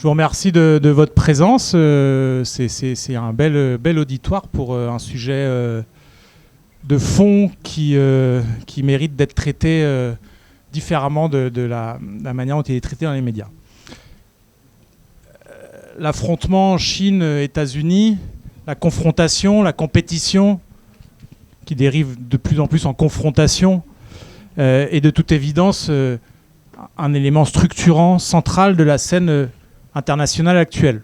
Je vous remercie de votre présence. C'est un bel auditoire pour un sujet de fond qui mérite d'être traité différemment de la manière dont il est traité dans les médias. L'affrontement Chine-États-Unis, la confrontation, la compétition qui dérive de plus en plus en confrontation est de toute évidence un élément structurant, central de la scène internationale actuelle.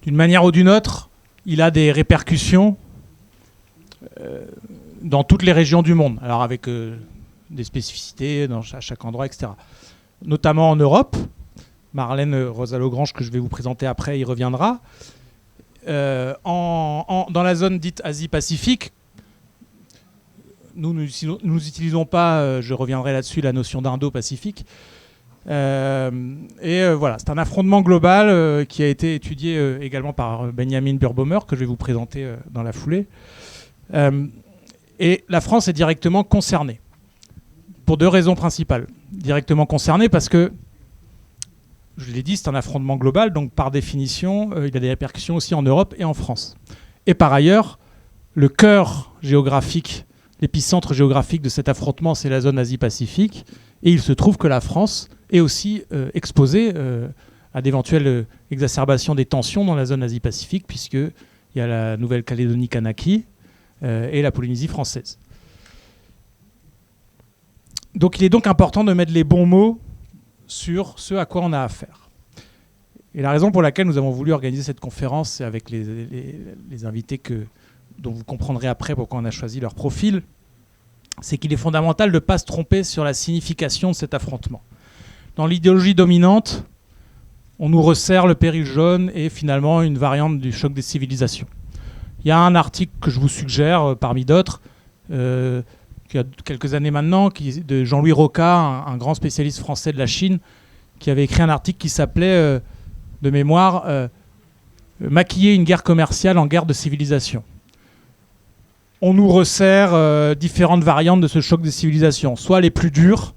D'une manière ou d'une autre, il a des répercussions dans toutes les régions du monde, alors avec des spécificités à chaque endroit, etc. Notamment en Europe. Marlène Rosa-Logrange, que je vais vous présenter après, y reviendra. Dans la zone dite Asie-Pacifique, nous n'utilisons pas, je reviendrai là-dessus, la notion d'Indo-Pacifique. Voilà, c'est un affrontement global qui a été étudié également par Benjamin Burbaumer, que je vais vous présenter dans la foulée. Et la France est directement concernée, pour deux raisons principales. Directement concernée parce que, je l'ai dit, c'est un affrontement global, donc par définition, il a des répercussions aussi en Europe et en France. Et par ailleurs, le cœur géographique, l'épicentre géographique de cet affrontement, c'est la zone Asie-Pacifique. Et il se trouve que la France est aussi exposée à d'éventuelles exacerbations des tensions dans la zone Asie-Pacifique, puisqu'il y a la Nouvelle-Calédonie Kanaki et la Polynésie française. Donc il est donc important de mettre les bons mots sur ce à quoi on a affaire. Et la raison pour laquelle nous avons voulu organiser cette conférence avec les invités dont vous comprendrez après pourquoi on a choisi leur profil, c'est qu'il est fondamental de ne pas se tromper sur la signification de cet affrontement. Dans l'idéologie dominante, on nous resserre le péril jaune et finalement une variante du choc des civilisations. Il y a un article que je vous suggère, parmi d'autres, qui a quelques années maintenant, de Jean-Louis Roca, un grand spécialiste français de la Chine, qui avait écrit un article qui s'appelait, de mémoire, « Maquiller une guerre commerciale en guerre de civilisation ». On nous resserre différentes variantes de ce choc des civilisations, soit les plus dures,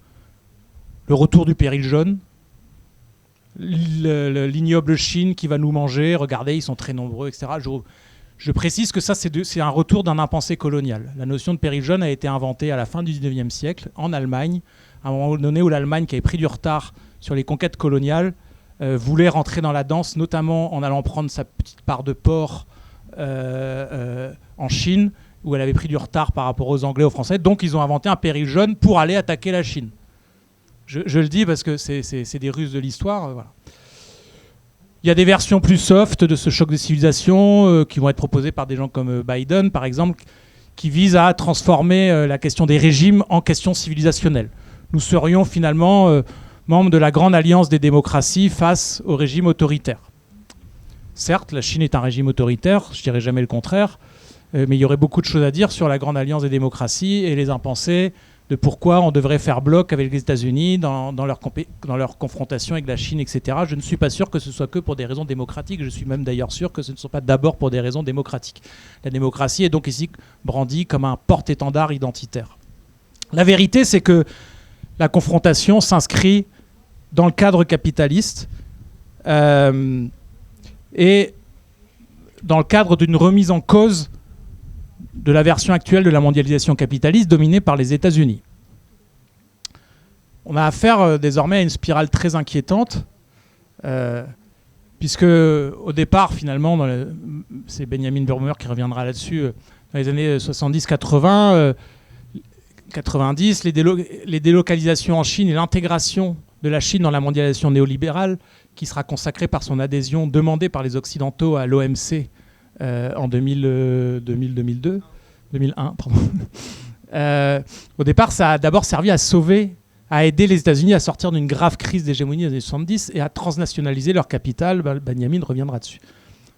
le retour du péril jaune, l'ignoble Chine qui va nous manger, regardez, ils sont très nombreux, etc. Je précise que ça, c'est un retour d'un impensé colonial. La notion de péril jaune a été inventée à la fin du 19e siècle, en Allemagne, à un moment donné où l'Allemagne, qui avait pris du retard sur les conquêtes coloniales, voulait rentrer dans la danse, notamment en allant prendre sa petite part de porc en Chine, où elle avait pris du retard par rapport aux Anglais, aux Français. Donc ils ont inventé un péril jaune pour aller attaquer la Chine. Je le dis parce que c'est des ruses de l'histoire. Voilà. Il y a des versions plus soft de ce choc des civilisations qui vont être proposées par des gens comme Biden, par exemple, qui visent à transformer la question des régimes en question civilisationnelle. Nous serions finalement membres de la grande alliance des démocraties face au régime autoritaire. Certes, la Chine est un régime autoritaire, je ne dirais jamais le contraire, mais il y aurait beaucoup de choses à dire sur la grande alliance des démocraties et les impensés de pourquoi on devrait faire bloc avec les États-Unis dans leur confrontation avec la Chine, etc. Je ne suis pas sûr que ce soit que pour des raisons démocratiques. Je suis même d'ailleurs sûr que ce ne sont pas d'abord pour des raisons démocratiques. La démocratie est donc ici brandie comme un porte-étendard identitaire. La vérité, c'est que la confrontation s'inscrit dans le cadre capitaliste et dans le cadre d'une remise en cause de la version actuelle de la mondialisation capitaliste dominée par les États-Unis. On a affaire désormais à une spirale très inquiétante, puisque au départ, finalement, c'est Benjamin Burbaumer qui reviendra là-dessus, dans les années 70-80, 90, les délocalisations en Chine et l'intégration de la Chine dans la mondialisation néolibérale, qui sera consacrée par son adhésion demandée par les Occidentaux à l'OMC en 2001, pardon. Au départ, ça a d'abord servi à aider les États-Unis à sortir d'une grave crise d'hégémonie des années 70 et à transnationaliser leur capital. Benjamin reviendra dessus.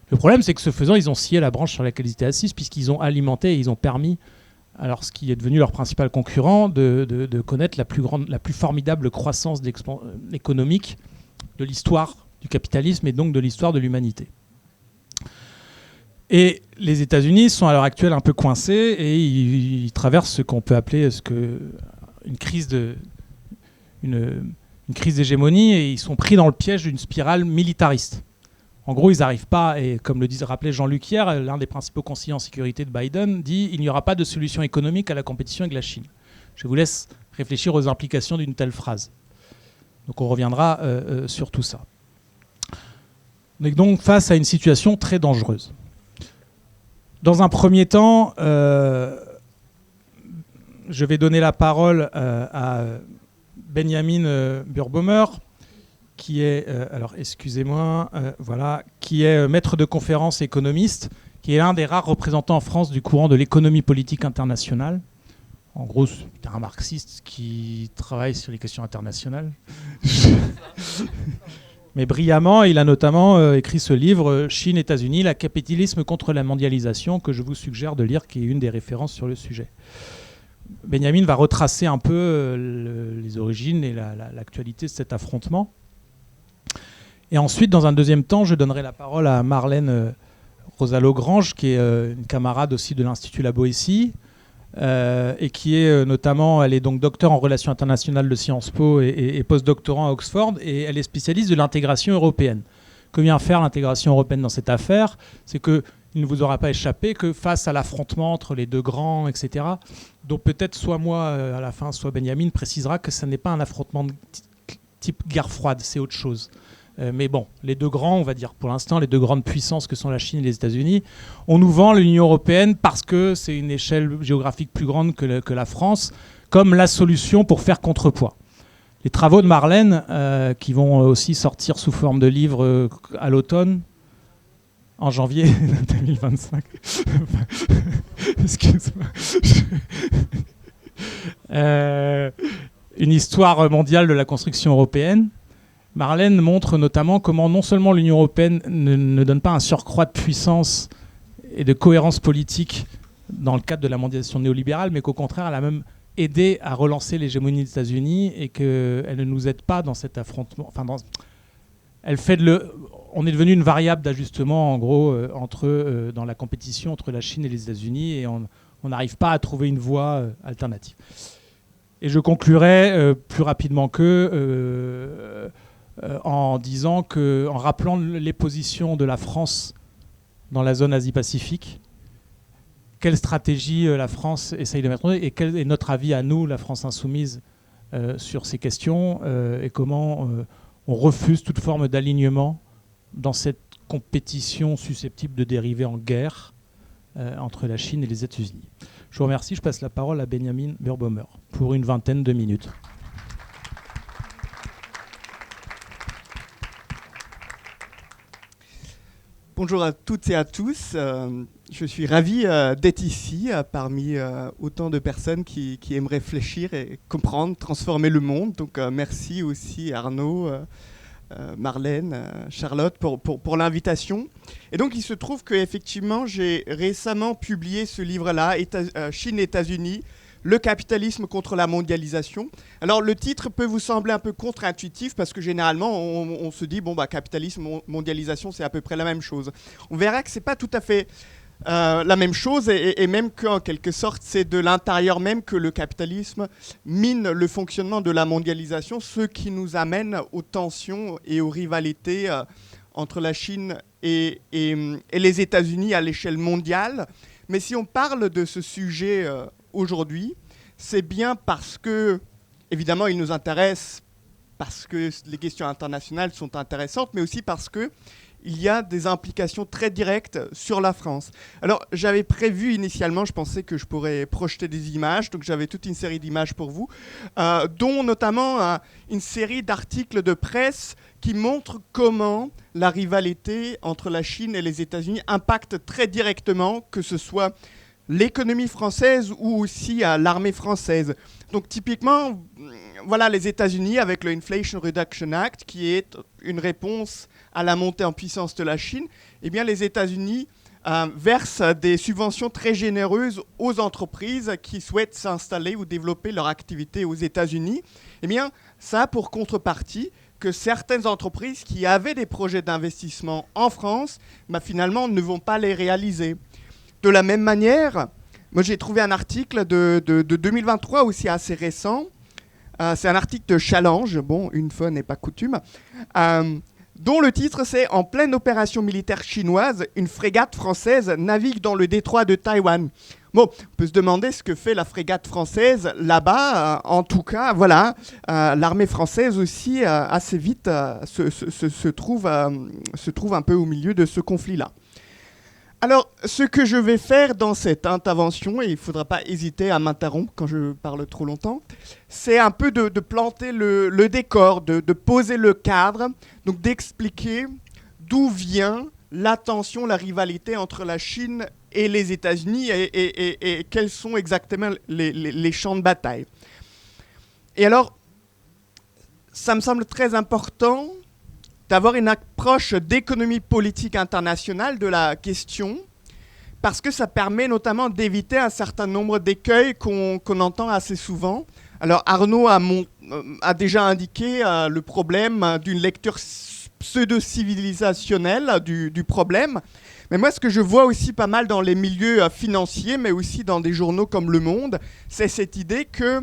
Le problème, c'est que ce faisant, ils ont scié la branche sur laquelle ils étaient assis, puisqu'ils ont alimenté et ils ont permis, alors ce qui est devenu leur principal concurrent, de connaître la plus formidable croissance économique de l'histoire du capitalisme et donc de l'histoire de l'humanité. Et les États-Unis sont à l'heure actuelle un peu coincés et ils traversent ce qu'on peut appeler une crise une une crise d'hégémonie et ils sont pris dans le piège d'une spirale militariste. En gros, ils n'arrivent pas, et comme le rappelait Jean-Luc hier, l'un des principaux conseillers en sécurité de Biden dit il n'y aura pas de solution économique à la compétition avec la Chine. Je vous laisse réfléchir aux implications d'une telle phrase. Donc on reviendra sur tout ça. On est donc face à une situation très dangereuse. Dans un premier temps, je vais donner la parole à Benjamin Burbaumer, qui est, qui est maître de conférences économiste, qui est l'un des rares représentants en France du courant de l'économie politique internationale. En gros, c'est un marxiste qui travaille sur les questions internationales. Mais brillamment, il a notamment écrit ce livre, Chine-États-Unis, la capitalisme contre la mondialisation, que je vous suggère de lire, qui est une des références sur le sujet. Benjamin va retracer un peu les origines et l'actualité de cet affrontement. Et ensuite, dans un deuxième temps, je donnerai la parole à Marlène Rosa-Logrange, qui est une camarade aussi de l'Institut La Boétie, et qui est notamment, elle est donc docteur en relations internationales de Sciences Po et post-doctorant à Oxford, et elle est spécialiste de l'intégration européenne. Que vient faire l'intégration européenne dans cette affaire ? C'est qu'il ne vous aura pas échappé que face à l'affrontement entre les deux grands, etc., dont peut-être soit moi à la fin, soit Benjamin précisera que ce n'est pas un affrontement de type guerre froide, c'est autre chose. Mais bon, les deux grands, on va dire pour l'instant, les deux grandes puissances que sont la Chine et les États-Unis, on nous vend l'Union européenne parce que c'est une échelle géographique plus grande que la France, comme la solution pour faire contrepoids. Les travaux de Marlène, qui vont aussi sortir sous forme de livre à l'automne, en janvier 2025. Excuse-moi. Une histoire mondiale de la construction européenne. Marlène montre notamment comment non seulement l'Union européenne ne donne pas un surcroît de puissance et de cohérence politique dans le cadre de la mondialisation néolibérale, mais qu'au contraire, elle a même aidé à relancer l'hégémonie des États-Unis et qu'elle ne nous aide pas dans cet affrontement. Enfin, on est devenu une variable d'ajustement, en gros, dans la compétition entre la Chine et les États-Unis, et on n'arrive pas à trouver une voie alternative. Et je conclurai plus rapidement en disant en rappelant les positions de la France dans la zone Asie-Pacifique, quelle stratégie la France essaye de mettre en œuvre et quel est notre avis à nous, la France insoumise, sur ces questions et comment on refuse toute forme d'alignement dans cette compétition susceptible de dériver en guerre entre la Chine et les États-Unis. Je vous remercie, je passe la parole à Benjamin Burbaumer pour une vingtaine de minutes. Bonjour à toutes et à tous. Je suis ravi d'être ici parmi autant de personnes qui aiment réfléchir et comprendre, transformer le monde. Donc merci aussi Arnaud, Marlène, Charlotte pour l'invitation. Et donc il se trouve qu'effectivement j'ai récemment publié ce livre-là, Chine et États-Unis, le capitalisme contre la mondialisation. Alors le titre peut vous sembler un peu contre-intuitif parce que généralement on se dit capitalisme, mondialisation, c'est à peu près la même chose. On verra que c'est pas tout à fait la même chose et même qu'en quelque sorte c'est de l'intérieur même que le capitalisme mine le fonctionnement de la mondialisation, ce qui nous amène aux tensions et aux rivalités entre la Chine et les États-Unis à l'échelle mondiale. Mais si on parle de ce sujet aujourd'hui, c'est bien parce que, évidemment, il nous intéresse, parce que les questions internationales sont intéressantes, mais aussi parce qu'il y a des implications très directes sur la France. Alors, j'avais prévu initialement, je pensais que je pourrais projeter des images, donc j'avais toute une série d'images pour vous, dont notamment une série d'articles de presse qui montrent comment la rivalité entre la Chine et les États-Unis impacte très directement, que ce soit l'économie française ou aussi l'armée française. Donc typiquement, voilà les États-Unis avec le Inflation Reduction Act, qui est une réponse à la montée en puissance de la Chine. Eh bien, les États-Unis versent des subventions très généreuses aux entreprises qui souhaitent s'installer ou développer leur activité aux États-Unis. Eh bien, ça a pour contrepartie que certaines entreprises qui avaient des projets d'investissement en France, finalement, ne vont pas les réaliser. De la même manière, moi j'ai trouvé un article de 2023 aussi assez récent C'est un article de Challenge, bon, une fois n'est pas coutume, dont le titre c'est « En pleine opération militaire chinoise, une frégate française navigue dans le détroit de Taïwan ». Bon, on peut se demander ce que fait la frégate française là-bas. En tout cas, voilà, l'armée française aussi, assez vite, se trouve un peu au milieu de ce conflit-là. Alors, ce que je vais faire dans cette intervention, et il ne faudra pas hésiter à m'interrompre quand je parle trop longtemps, c'est un peu de planter le décor, de poser le cadre, donc d'expliquer d'où vient la tension, la rivalité entre la Chine et les États-Unis et quels sont exactement les champs de bataille. Et alors, ça me semble très important d'avoir une approche d'économie politique internationale de la question, parce que ça permet notamment d'éviter un certain nombre d'écueils qu'on entend assez souvent. Alors Arnaud a déjà indiqué le problème d'une lecture pseudo-civilisationnelle du problème. Mais moi, ce que je vois aussi pas mal dans les milieux financiers, mais aussi dans des journaux comme Le Monde, c'est cette idée que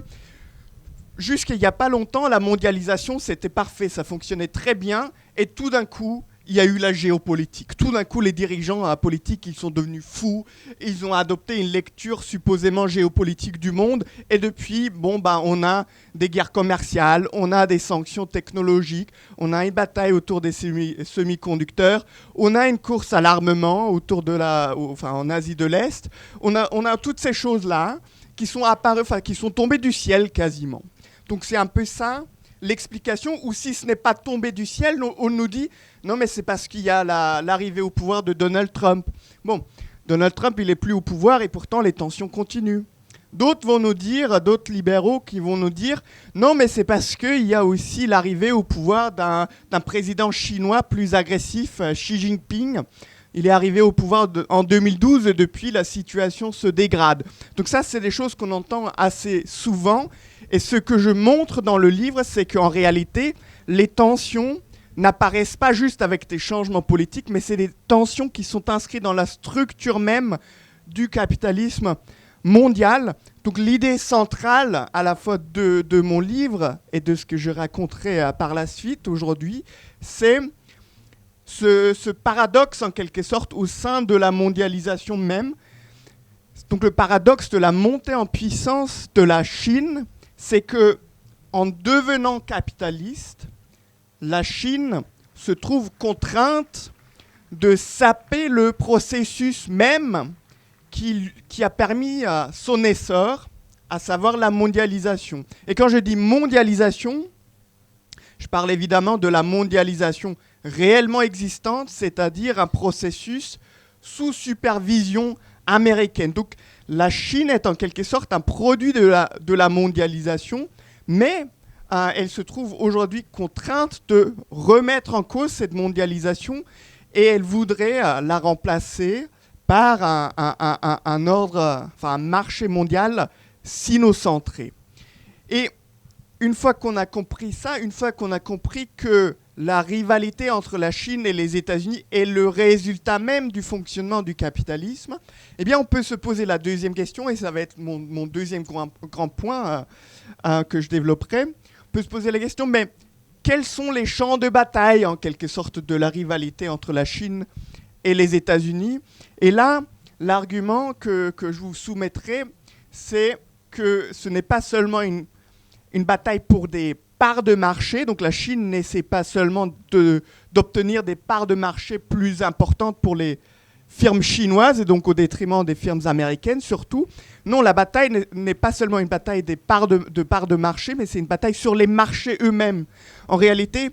jusqu'à il n'y a pas longtemps, la mondialisation, c'était parfait, ça fonctionnait très bien, et tout d'un coup, il y a eu la géopolitique. Tout d'un coup, les dirigeants politiques, ils sont devenus fous, ils ont adopté une lecture supposément géopolitique du monde, et depuis, on a des guerres commerciales, on a des sanctions technologiques, on a une bataille autour des semi-conducteurs, on a une course à l'armement autour en Asie de l'Est, on a toutes ces choses-là qui sont apparues, qui sont tombées du ciel quasiment. Donc c'est un peu ça l'explication, ou si ce n'est pas tombé du ciel, on nous dit non mais c'est parce qu'il y a l'arrivée au pouvoir de Donald Trump. Bon, Donald Trump il est plus au pouvoir et pourtant les tensions continuent. D'autres vont nous dire, d'autres libéraux qui vont nous dire non mais c'est parce qu'il y a aussi l'arrivée au pouvoir d'un président chinois plus agressif, Xi Jinping. Il est arrivé au pouvoir en 2012 et depuis la situation se dégrade. Donc ça c'est des choses qu'on entend assez souvent. Et ce que je montre dans le livre, c'est qu'en réalité, les tensions n'apparaissent pas juste avec des changements politiques, mais c'est des tensions qui sont inscrites dans la structure même du capitalisme mondial. Donc l'idée centrale à la fois de mon livre et de ce que je raconterai par la suite aujourd'hui, c'est ce paradoxe en quelque sorte au sein de la mondialisation même. Donc le paradoxe de la montée en puissance de la Chine, c'est que en devenant capitaliste, la Chine se trouve contrainte de saper le processus même qui a permis son essor, à savoir la mondialisation. Et quand je dis mondialisation, je parle évidemment de la mondialisation réellement existante, c'est-à-dire un processus sous supervision américaine. Donc la Chine est en quelque sorte un produit de la mondialisation, mais elle se trouve aujourd'hui contrainte de remettre en cause cette mondialisation et elle voudrait la remplacer par un ordre, un marché mondial sinocentré. Et une fois qu'on a compris ça, une fois qu'on a compris que la rivalité entre la Chine et les États-Unis est le résultat même du fonctionnement du capitalisme, eh bien on peut se poser la deuxième question, et ça va être mon deuxième grand point que je développerai. On peut se poser la question, mais quels sont les champs de bataille, en quelque sorte, de la rivalité entre la Chine et les États-Unis? Et là, l'argument que je vous soumettrai, c'est que ce n'est pas seulement une bataille pour des parts de marché. Donc la Chine n'essaie pas seulement d'obtenir des parts de marché plus importantes pour les firmes chinoises, et donc au détriment des firmes américaines surtout. Non, la bataille n'est pas seulement une bataille des parts de marché, mais c'est une bataille sur les marchés eux-mêmes. En réalité,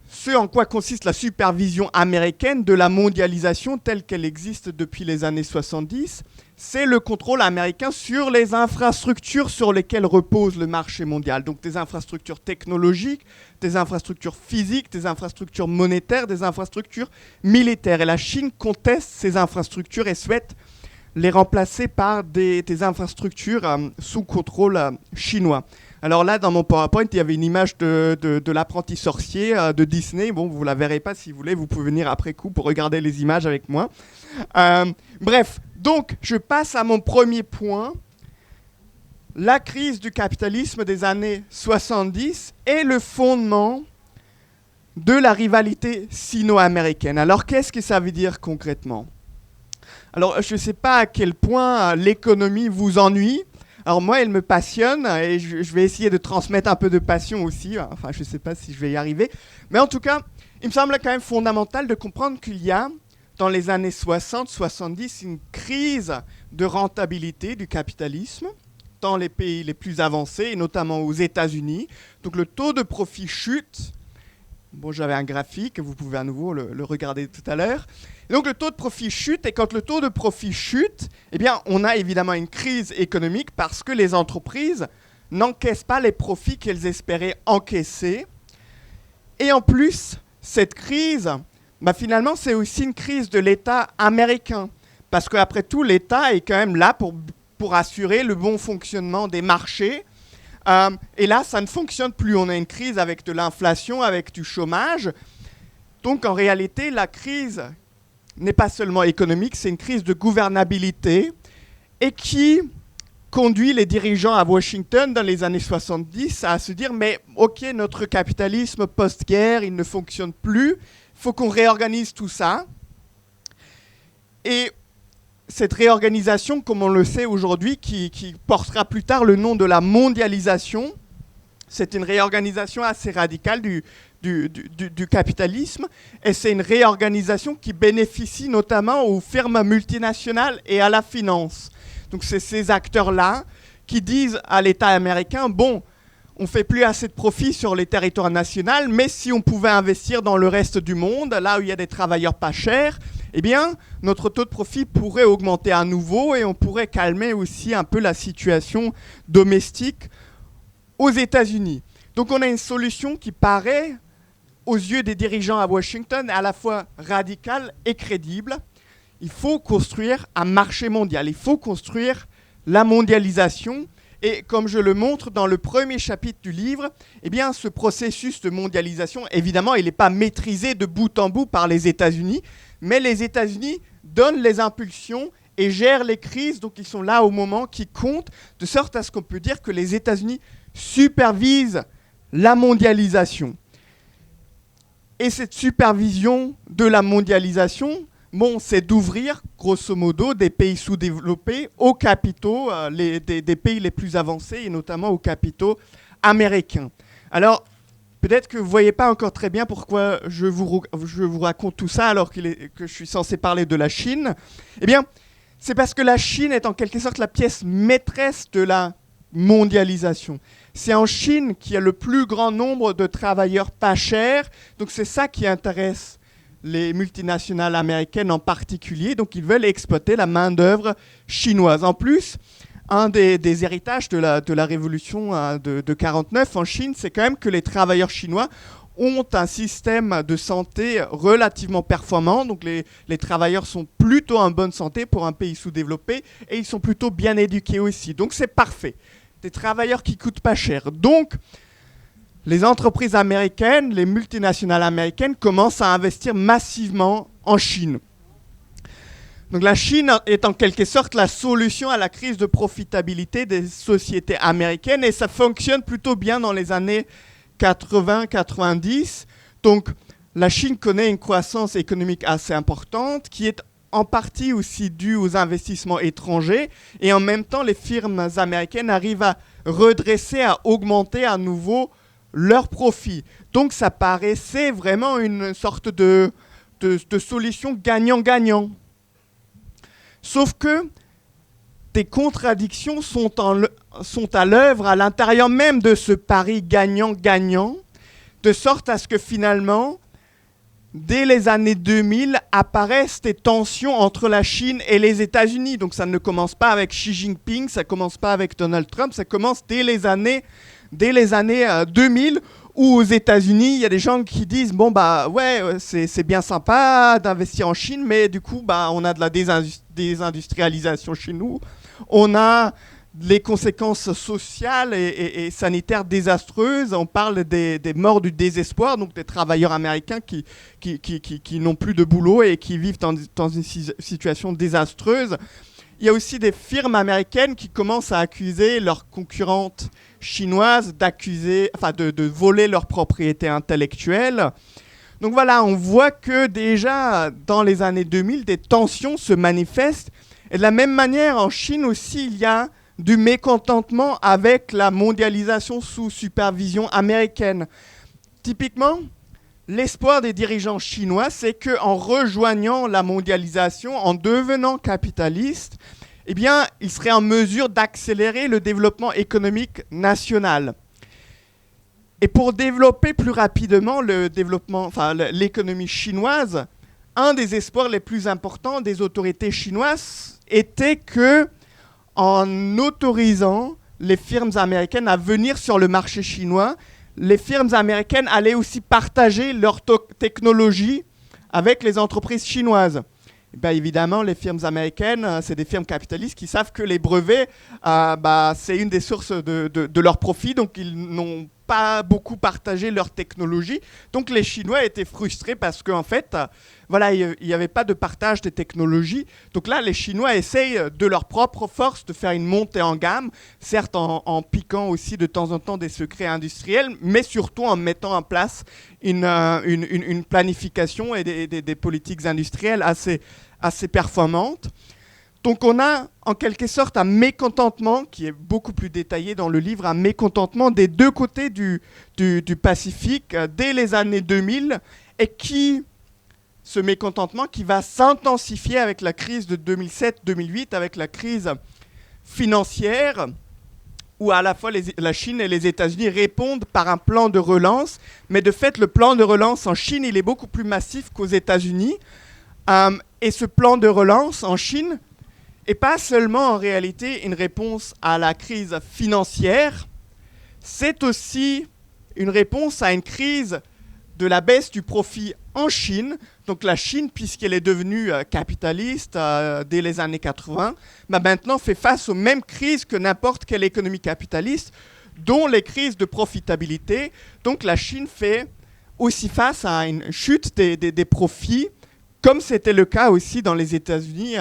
ce en quoi consiste la supervision américaine de la mondialisation telle qu'elle existe depuis les années 70, c'est le contrôle américain sur les infrastructures sur lesquelles repose le marché mondial. Donc des infrastructures technologiques, des infrastructures physiques, des infrastructures monétaires, des infrastructures militaires. Et la Chine conteste ces infrastructures et souhaite les remplacer par des infrastructures sous contrôle chinois. Alors là, dans mon PowerPoint, il y avait une image de l'apprenti sorcier de Disney. Bon, vous ne la verrez pas si vous voulez, vous pouvez venir après coup pour regarder les images avec moi. Bref, donc je passe à mon premier point. la crise du capitalisme des années 70 est le fondement de la rivalité sino-américaine. Alors, qu'est-ce que ça veut dire concrètement ? Alors, je ne sais pas à quel point l'économie vous ennuie. Alors, moi, elle me passionne et je vais essayer de transmettre un peu de passion aussi. Enfin, je ne sais pas si je vais y arriver. Mais en tout cas, il me semble quand même fondamental de comprendre qu'il y a, dans les années 60-70, une crise de rentabilité du capitalisme dans les pays les plus avancés, et notamment aux États-Unis. Donc, le taux de profit chute. Bon, j'avais un graphique, vous pouvez à nouveau le regarder tout à l'heure. Et donc le taux de profit chute, et quand le taux de profit chute, eh bien, on a évidemment une crise économique parce que les entreprises n'encaissent pas les profits qu'elles espéraient encaisser. Et en plus, cette crise, finalement, c'est aussi une crise de l'État américain. Parce qu'après tout, l'État est quand même là pour assurer le bon fonctionnement des marchés. Et là, ça ne fonctionne plus. On a une crise avec de l'inflation, avec du chômage. Donc, en réalité, la crise n'est pas seulement économique, c'est une crise de gouvernabilité et qui conduit les dirigeants à Washington dans les années 70 à se dire « Mais ok, notre capitalisme post-guerre, il ne fonctionne plus. Il faut qu'on réorganise tout ça. » Et cette réorganisation, comme on le sait aujourd'hui, qui portera plus tard le nom de la mondialisation, c'est une réorganisation assez radicale du capitalisme, et c'est une réorganisation qui bénéficie notamment aux firmes multinationales et à la finance. Donc c'est ces acteurs-là qui disent à l'État américain, bon, on ne fait plus assez de profit sur les territoires nationaux, mais si on pouvait investir dans le reste du monde, là où il y a des travailleurs pas chers, eh bien, notre taux de profit pourrait augmenter à nouveau et on pourrait calmer aussi un peu la situation domestique aux États-Unis. Donc on a une solution qui paraît, aux yeux des dirigeants à Washington, à la fois radicale et crédible. Il faut construire un marché mondial, il faut construire la mondialisation. Et comme je le montre dans le premier chapitre du livre, eh bien, ce processus de mondialisation, évidemment, il n'est pas maîtrisé de bout en bout par les États-Unis, mais les États-Unis donnent les impulsions et gèrent les crises, donc ils sont là au moment qui compte, de sorte à ce qu'on peut dire que les États-Unis supervisent la mondialisation. Et cette supervision de la mondialisation, bon, c'est d'ouvrir, grosso modo, des pays sous-développés aux capitaux des pays les plus avancés, et notamment aux capitaux américains. Alors, peut-être que vous ne voyez pas encore très bien pourquoi je vous raconte tout ça alors que je suis censé parler de la Chine. Eh bien, c'est parce que la Chine est en quelque sorte la pièce maîtresse de la mondialisation. C'est en Chine qu'il y a le plus grand nombre de travailleurs pas chers, donc c'est ça qui intéresse les multinationales américaines en particulier, donc ils veulent exploiter la main-d'œuvre chinoise. En plus, un des héritages de la révolution de 1949 en Chine, c'est quand même que les travailleurs chinois ont un système de santé relativement performant, donc les travailleurs sont plutôt en bonne santé pour un pays sous-développé, et ils sont plutôt bien éduqués aussi, donc c'est parfait. Des travailleurs qui coûtent pas cher. Donc, les entreprises américaines, les multinationales américaines commencent à investir massivement en Chine. Donc la Chine est en quelque sorte la solution à la crise de profitabilité des sociétés américaines et ça fonctionne plutôt bien dans les années 80-90. Donc la Chine connaît une croissance économique assez importante qui est en partie aussi due aux investissements étrangers et en même temps les firmes américaines arrivent à redresser, à augmenter à nouveau leurs profits. Donc ça paraissait vraiment une sorte de solution gagnant-gagnant. Sauf que des contradictions sont à l'œuvre à l'intérieur même de ce pari gagnant-gagnant, de sorte à ce que finalement, dès les années 2000, apparaissent des tensions entre la Chine et les États-Unis. Donc ça ne commence pas avec Xi Jinping, ça ne commence pas avec Donald Trump, ça commence dès les années 2000, où aux États-Unis, il y a des gens qui disent bon bah ouais, c'est bien sympa d'investir en Chine, mais du coup bah on a de la désindustrialisation chez nous, on a les conséquences sociales et sanitaires désastreuses, on parle des morts du désespoir, donc des travailleurs américains qui n'ont plus de boulot et qui vivent dans une situation désastreuse. il y a aussi des firmes américaines qui commencent à accuser leurs concurrentes chinoises de voler leur propriété intellectuelle. Donc voilà, on voit que déjà dans les années 2000, des tensions se manifestent. Et de la même manière, en Chine aussi, il y a du mécontentement avec la mondialisation sous supervision américaine. Typiquement, l'espoir des dirigeants chinois, c'est qu'en rejoignant la mondialisation, en devenant capitalistes, eh bien, ils seraient en mesure d'accélérer le développement économique national. Et pour développer plus rapidement l'économie chinoise, un des espoirs les plus importants des autorités chinoises était que, en autorisant les firmes américaines à venir sur le marché chinois, les firmes américaines allaient aussi partager leur technologie avec les entreprises chinoises. Et bien évidemment, les firmes américaines, c'est des firmes capitalistes qui savent que les brevets, c'est une des sources de leur profit, donc ils n'ont pas beaucoup partagé leur technologie. Donc les Chinois étaient frustrés parce qu'en fait, il n'y avait pas de partage des technologies. Donc là, les Chinois essayent de leur propre force de faire une montée en gamme, certes en piquant aussi de temps en temps des secrets industriels, mais surtout en mettant en place une planification et des politiques industrielles assez performantes. Donc on a en quelque sorte un mécontentement, qui est beaucoup plus détaillé dans le livre, un mécontentement des deux côtés du Pacifique dès les années 2000, et ce mécontentement qui va s'intensifier avec la crise de 2007-2008, avec la crise financière, où à la fois la Chine et les États-Unis répondent par un plan de relance, mais de fait le plan de relance en Chine il est beaucoup plus massif qu'aux États-Unis, et ce plan de relance en Chine et pas seulement en réalité une réponse à la crise financière, c'est aussi une réponse à une crise de la baisse du profit en Chine. Donc la Chine, puisqu'elle est devenue capitaliste dès les années 80, maintenant fait face aux mêmes crises que n'importe quelle économie capitaliste, dont les crises de profitabilité. Donc la Chine fait aussi face à une chute des profits, comme c'était le cas aussi dans les États-Unis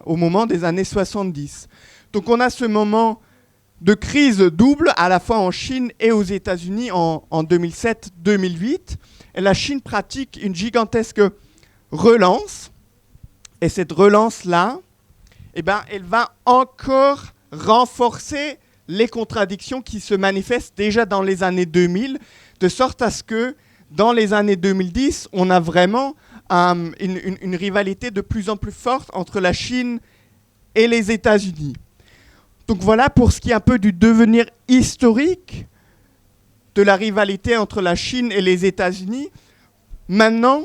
au moment des années 70. Donc on a ce moment de crise double, à la fois en Chine et aux États-Unis en 2007-2008. Et la Chine pratique une gigantesque relance. Et cette relance-là, elle va encore renforcer les contradictions qui se manifestent déjà dans les années 2000, de sorte à ce que dans les années 2010, on a vraiment une rivalité de plus en plus forte entre la Chine et les États-Unis. Donc voilà pour ce qui est un peu du devenir historique de la rivalité entre la Chine et les États-Unis. Maintenant,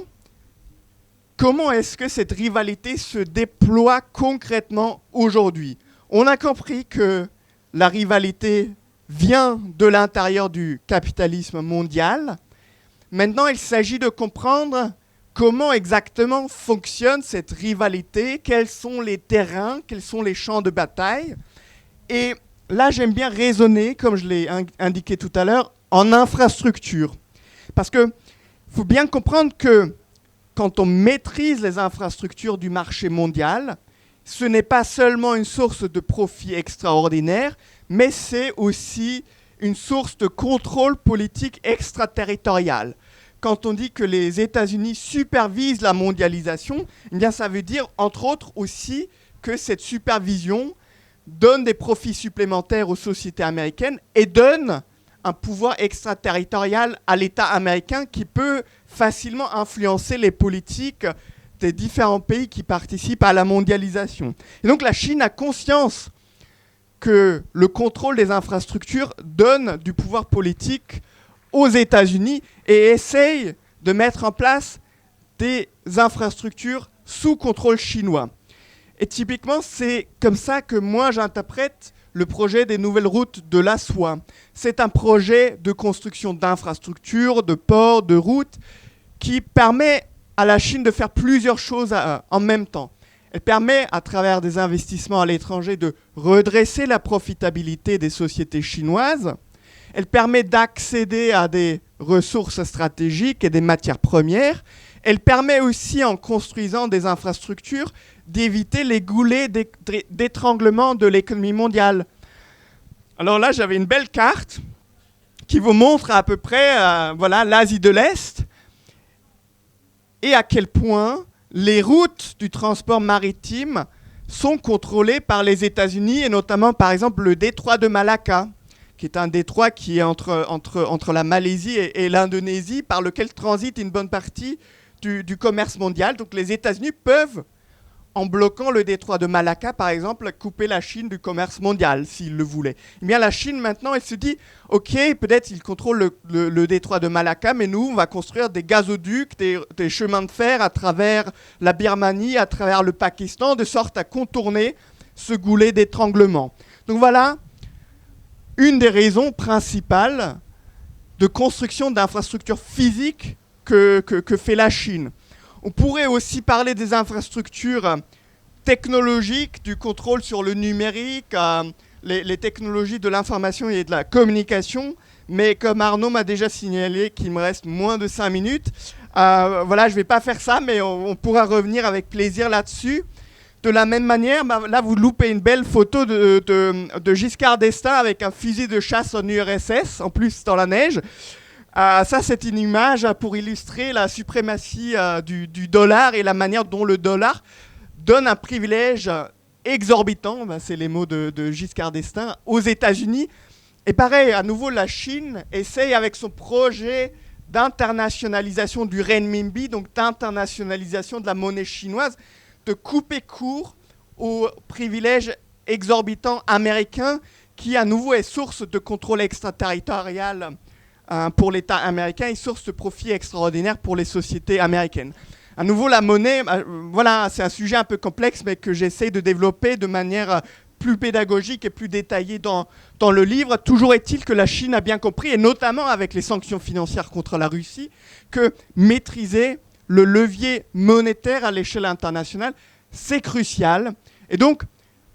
comment est-ce que cette rivalité se déploie concrètement aujourd'hui ? On a compris que la rivalité vient de l'intérieur du capitalisme mondial. Maintenant, il s'agit de comprendre comment exactement fonctionne cette rivalité, quels sont les terrains, quels sont les champs de bataille. Et là, j'aime bien raisonner, comme je l'ai indiqué tout à l'heure, en infrastructure. Parce qu'il faut bien comprendre que quand on maîtrise les infrastructures du marché mondial, ce n'est pas seulement une source de profit extraordinaire, mais c'est aussi une source de contrôle politique extraterritorial. Quand on dit que les États-Unis supervisent la mondialisation, eh bien ça veut dire, entre autres, aussi que cette supervision donne des profits supplémentaires aux sociétés américaines et donne un pouvoir extraterritorial à l'État américain qui peut facilement influencer les politiques des différents pays qui participent à la mondialisation. Et donc la Chine a conscience que le contrôle des infrastructures donne du pouvoir politique aux États-Unis et essaye de mettre en place des infrastructures sous contrôle chinois. Et typiquement, c'est comme ça que moi j'interprète le projet des nouvelles routes de la soie. C'est un projet de construction d'infrastructures, de ports, de routes, qui permet à la Chine de faire plusieurs choses en même temps. Elle permet, à travers des investissements à l'étranger, de redresser la profitabilité des sociétés chinoises. Elle permet d'accéder à des ressources stratégiques et des matières premières. Elle permet aussi, en construisant des infrastructures, d'éviter les goulets d'étranglement de l'économie mondiale. Alors là, j'avais une belle carte qui vous montre à peu près l'Asie de l'Est et à quel point les routes du transport maritime sont contrôlées par les États-Unis, et notamment, par exemple, le détroit de Malacca, qui est un détroit qui est entre la Malaisie et l'Indonésie, par lequel transite une bonne partie du commerce mondial. Donc les États-Unis peuvent, en bloquant le détroit de Malacca, par exemple, couper la Chine du commerce mondial, s'ils le voulaient. Eh bien, la Chine, maintenant, elle se dit, OK, peut-être ils contrôlent le détroit de Malacca, mais nous, on va construire des gazoducs, des chemins de fer à travers la Birmanie, à travers le Pakistan, de sorte à contourner ce goulet d'étranglement. Donc voilà une des raisons principales de construction d'infrastructures physiques que fait la Chine. On pourrait aussi parler des infrastructures technologiques, du contrôle sur le numérique, les technologies de l'information et de la communication. Mais comme Arnaud m'a déjà signalé qu'il me reste moins de 5 minutes, je ne vais pas faire ça, mais on pourra revenir avec plaisir là-dessus. De la même manière, là, vous loupez une belle photo de Giscard d'Estaing avec un fusil de chasse en URSS, en plus dans la neige. Ça, c'est une image pour illustrer la suprématie du dollar et la manière dont le dollar donne un privilège exorbitant, c'est les mots de Giscard d'Estaing, aux États-Unis. Et pareil, à nouveau, la Chine essaye avec son projet d'internationalisation du renminbi, donc d'internationalisation de la monnaie chinoise, de couper court aux privilèges exorbitants américains qui, à nouveau, est source de contrôle extraterritorial pour l'État américain et source de profit extraordinaire pour les sociétés américaines. À nouveau, la monnaie, c'est un sujet un peu complexe, mais que j'essaie de développer de manière plus pédagogique et plus détaillée dans le livre. Toujours est-il que la Chine a bien compris, et notamment avec les sanctions financières contre la Russie, que maîtriser le levier monétaire à l'échelle internationale, c'est crucial. Et donc,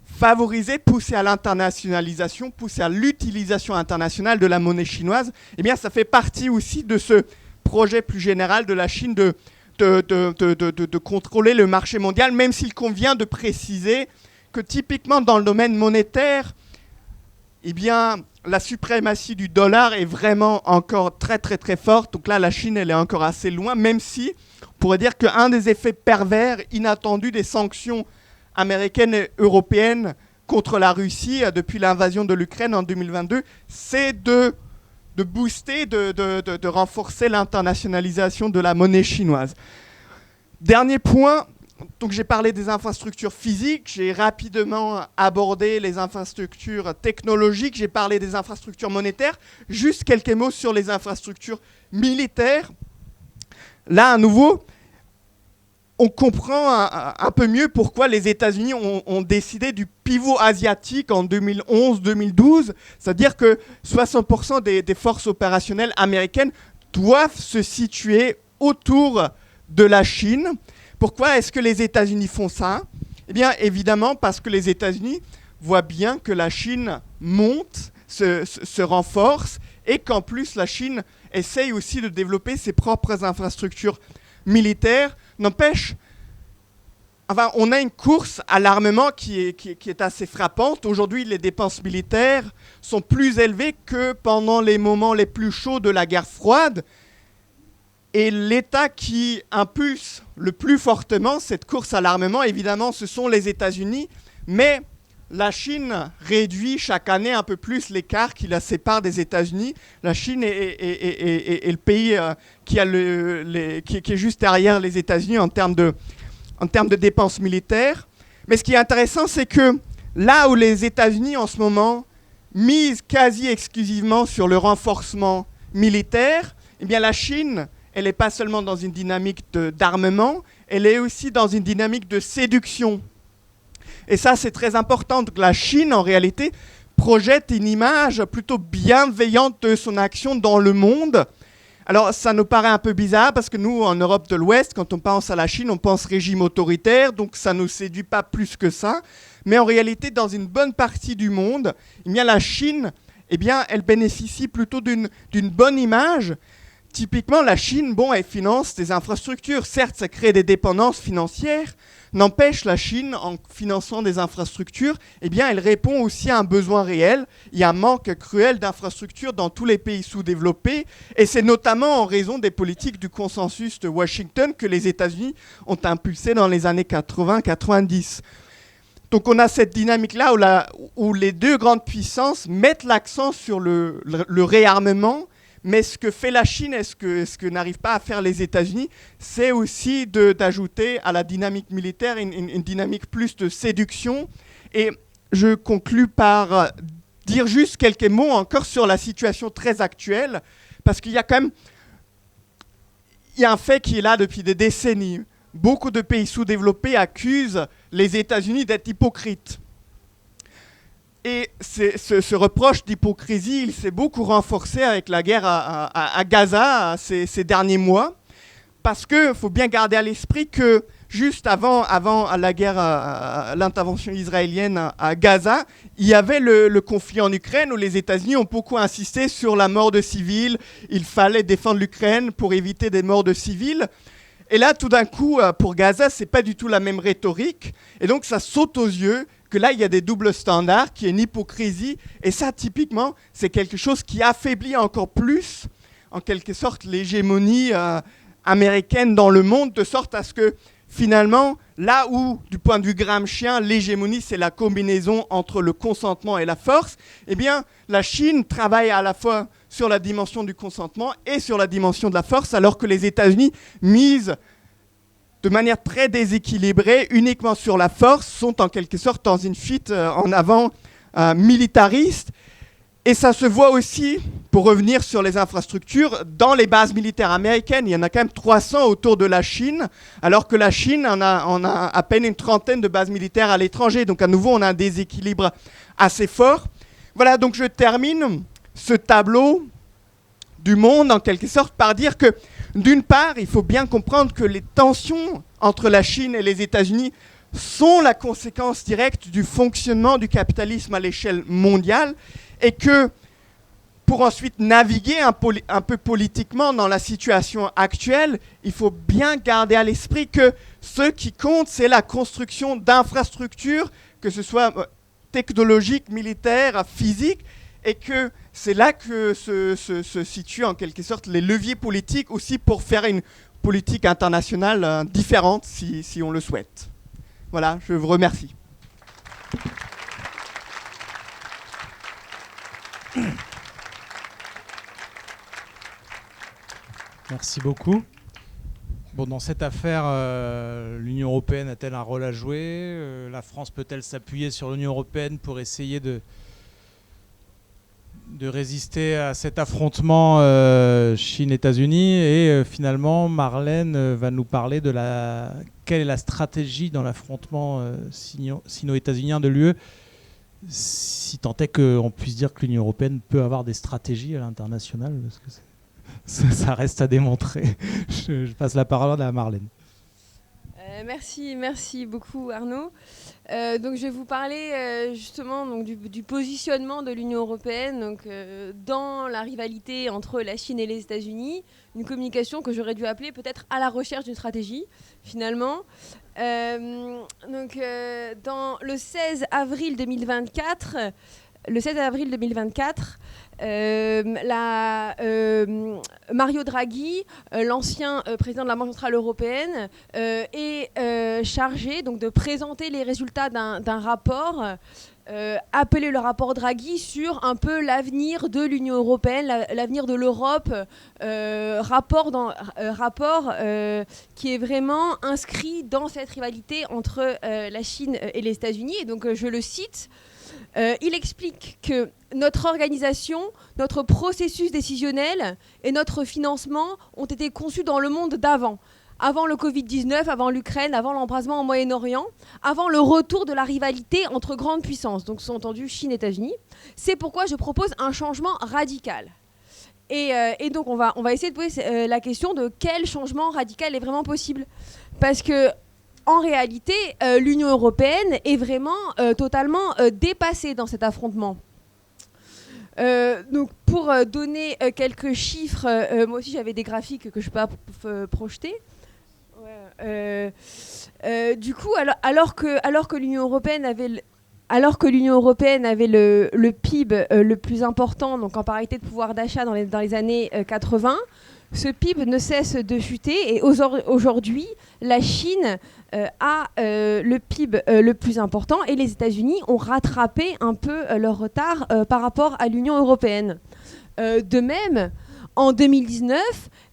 favoriser, pousser à l'internationalisation, pousser à l'utilisation internationale de la monnaie chinoise, eh bien, ça fait partie aussi de ce projet plus général de la Chine de contrôler le marché mondial, même s'il convient de préciser que typiquement dans le domaine monétaire, eh bien, la suprématie du dollar est vraiment encore très très très forte. Donc là, la Chine, elle est encore assez loin, même si on pourrait dire qu'un des effets pervers, inattendus des sanctions américaines et européennes contre la Russie depuis l'invasion de l'Ukraine en 2022, c'est de booster, de renforcer l'internationalisation de la monnaie chinoise. Dernier point, donc j'ai parlé des infrastructures physiques, j'ai rapidement abordé les infrastructures technologiques, j'ai parlé des infrastructures monétaires, juste quelques mots sur les infrastructures militaires. Là, à nouveau, on comprend un peu mieux pourquoi les États-Unis ont décidé du pivot asiatique en 2011-2012, c'est-à-dire que 60% des forces opérationnelles américaines doivent se situer autour de la Chine. Pourquoi est-ce que les États-Unis font ça ? Eh bien, évidemment, parce que les États-Unis voient bien que la Chine monte, se renforce, et qu'en plus, la Chine essaye aussi de développer ses propres infrastructures militaires. N'empêche, on a une course à l'armement qui est assez frappante. Aujourd'hui, les dépenses militaires sont plus élevées que pendant les moments les plus chauds de la guerre froide. Et l'État qui impulse le plus fortement cette course à l'armement, évidemment, ce sont les États-Unis. Mais la Chine réduit chaque année un peu plus l'écart qui la sépare des États-Unis. La Chine est le pays qui est juste derrière les États-Unis en termes de dépenses militaires. Mais ce qui est intéressant, c'est que là où les États-Unis, en ce moment, misent quasi exclusivement sur le renforcement militaire, eh bien la Chine, elle n'est pas seulement dans une dynamique d'armement, elle est aussi dans une dynamique de séduction. Et ça, c'est très important. Donc, la Chine, en réalité, projette une image plutôt bienveillante de son action dans le monde. Alors, ça nous paraît un peu bizarre parce que nous, en Europe de l'Ouest, quand on pense à la Chine, on pense régime autoritaire, donc ça ne nous séduit pas plus que ça. Mais en réalité, dans une bonne partie du monde, eh bien, la Chine, eh bien, elle bénéficie plutôt d'une bonne image. typiquement, la Chine, elle finance des infrastructures. Certes, ça crée des dépendances financières. N'empêche, la Chine, en finançant des infrastructures, elle répond aussi à un besoin réel. Il y a un manque cruel d'infrastructures dans tous les pays sous-développés. Et c'est notamment en raison des politiques du consensus de Washington que les États-Unis ont impulsé dans les années 80-90. Donc on a cette dynamique-là où les deux grandes puissances mettent l'accent sur le réarmement. Mais ce que fait la Chine et ce que n'arrivent pas à faire les États-Unis, c'est aussi d'ajouter à la dynamique militaire une dynamique plus de séduction. Et je conclus par dire juste quelques mots encore sur la situation très actuelle, parce qu'il y a quand même un fait qui est là depuis des décennies. Beaucoup de pays sous-développés accusent les États-Unis d'être hypocrites. Et ce reproche d'hypocrisie, il s'est beaucoup renforcé avec la guerre à Gaza ces derniers mois, parce qu'il faut bien garder à l'esprit que juste avant la guerre, l'intervention israélienne à Gaza, il y avait le conflit en Ukraine où les États-Unis ont beaucoup insisté sur la mort de civils. Il fallait défendre l'Ukraine pour éviter des morts de civils. Et là, tout d'un coup, pour Gaza, c'est pas du tout la même rhétorique. Et donc, ça saute aux yeux que là, il y a des doubles standards, qu'il y a une hypocrisie. Et ça, typiquement, c'est quelque chose qui affaiblit encore plus, en quelque sorte, l'hégémonie américaine dans le monde, de sorte à ce que, finalement, là où, du point de vue gramscien, l'hégémonie, c'est la combinaison entre le consentement et la force, la Chine travaille à la fois sur la dimension du consentement et sur la dimension de la force, alors que les États-Unis misent de manière très déséquilibrée uniquement sur la force, sont en quelque sorte dans une fuite en avant militariste. Et ça se voit aussi, pour revenir sur les infrastructures, dans les bases militaires américaines. Il y en a quand même 300 autour de la Chine, alors que la Chine en a à peine une trentaine de bases militaires à l'étranger. Donc à nouveau, on a un déséquilibre assez fort. Voilà, donc je termine ce tableau du monde, en quelque sorte, par dire que, d'une part, il faut bien comprendre que les tensions entre la Chine et les États-Unis sont la conséquence directe du fonctionnement du capitalisme à l'échelle mondiale, et que, pour ensuite naviguer un peu politiquement dans la situation actuelle, il faut bien garder à l'esprit que ce qui compte, c'est la construction d'infrastructures, que ce soit technologiques, militaires, physiques, et que c'est là que se situent en quelque sorte les leviers politiques aussi pour faire une politique internationale différente si on le souhaite. Voilà, je vous remercie. Merci beaucoup. Bon, dans cette affaire, l'Union européenne a-t-elle un rôle à jouer ? La France peut-elle s'appuyer sur l'Union européenne pour essayer de résister à cet affrontement Chine-États-Unis ? Et finalement, Marlène va nous parler de quelle est la stratégie dans l'affrontement sino-états-unien de l'UE, si tant est qu'on puisse dire que l'Union européenne peut avoir des stratégies à l'international, parce que ça reste à démontrer. Je passe la parole à Marlène. Merci beaucoup Arnaud. Donc je vais vous parler justement donc, du positionnement de l'Union européenne dans la rivalité entre la Chine et les États-Unis, une communication que j'aurais dû appeler peut-être à la recherche d'une stratégie finalement. Dans le 16 avril 2024, Mario Draghi, l'ancien président de la Banque centrale européenne, est chargé donc, de présenter les résultats d'un rapport appelé le rapport Draghi sur un peu l'avenir de l'Union européenne, l'avenir de l'Europe, rapport qui est vraiment inscrit dans cette rivalité entre la Chine et les États-Unis. Et donc je le cite. Il explique que notre organisation, notre processus décisionnel et notre financement ont été conçus dans le monde d'avant. Avant le Covid-19, avant l'Ukraine, avant l'embrasement au Moyen-Orient, avant le retour de la rivalité entre grandes puissances, donc sous-entendu Chine et États-Unis. C'est pourquoi je propose un changement radical. Et donc on va essayer de poser la question de quel changement radical est vraiment possible. Parce que en réalité, l'Union européenne est vraiment totalement dépassée dans cet affrontement. Donc pour donner quelques chiffres, moi aussi j'avais des graphiques que je peux projeter. Ouais, du coup, alors que l'Union européenne avait le PIB le plus important, donc en parité de pouvoir d'achat dans les années 80, ce PIB ne cesse de chuter et aujourd'hui, la Chine a le PIB le plus important et les États-Unis ont rattrapé un peu leur retard par rapport à l'Union européenne. De même, en 2019,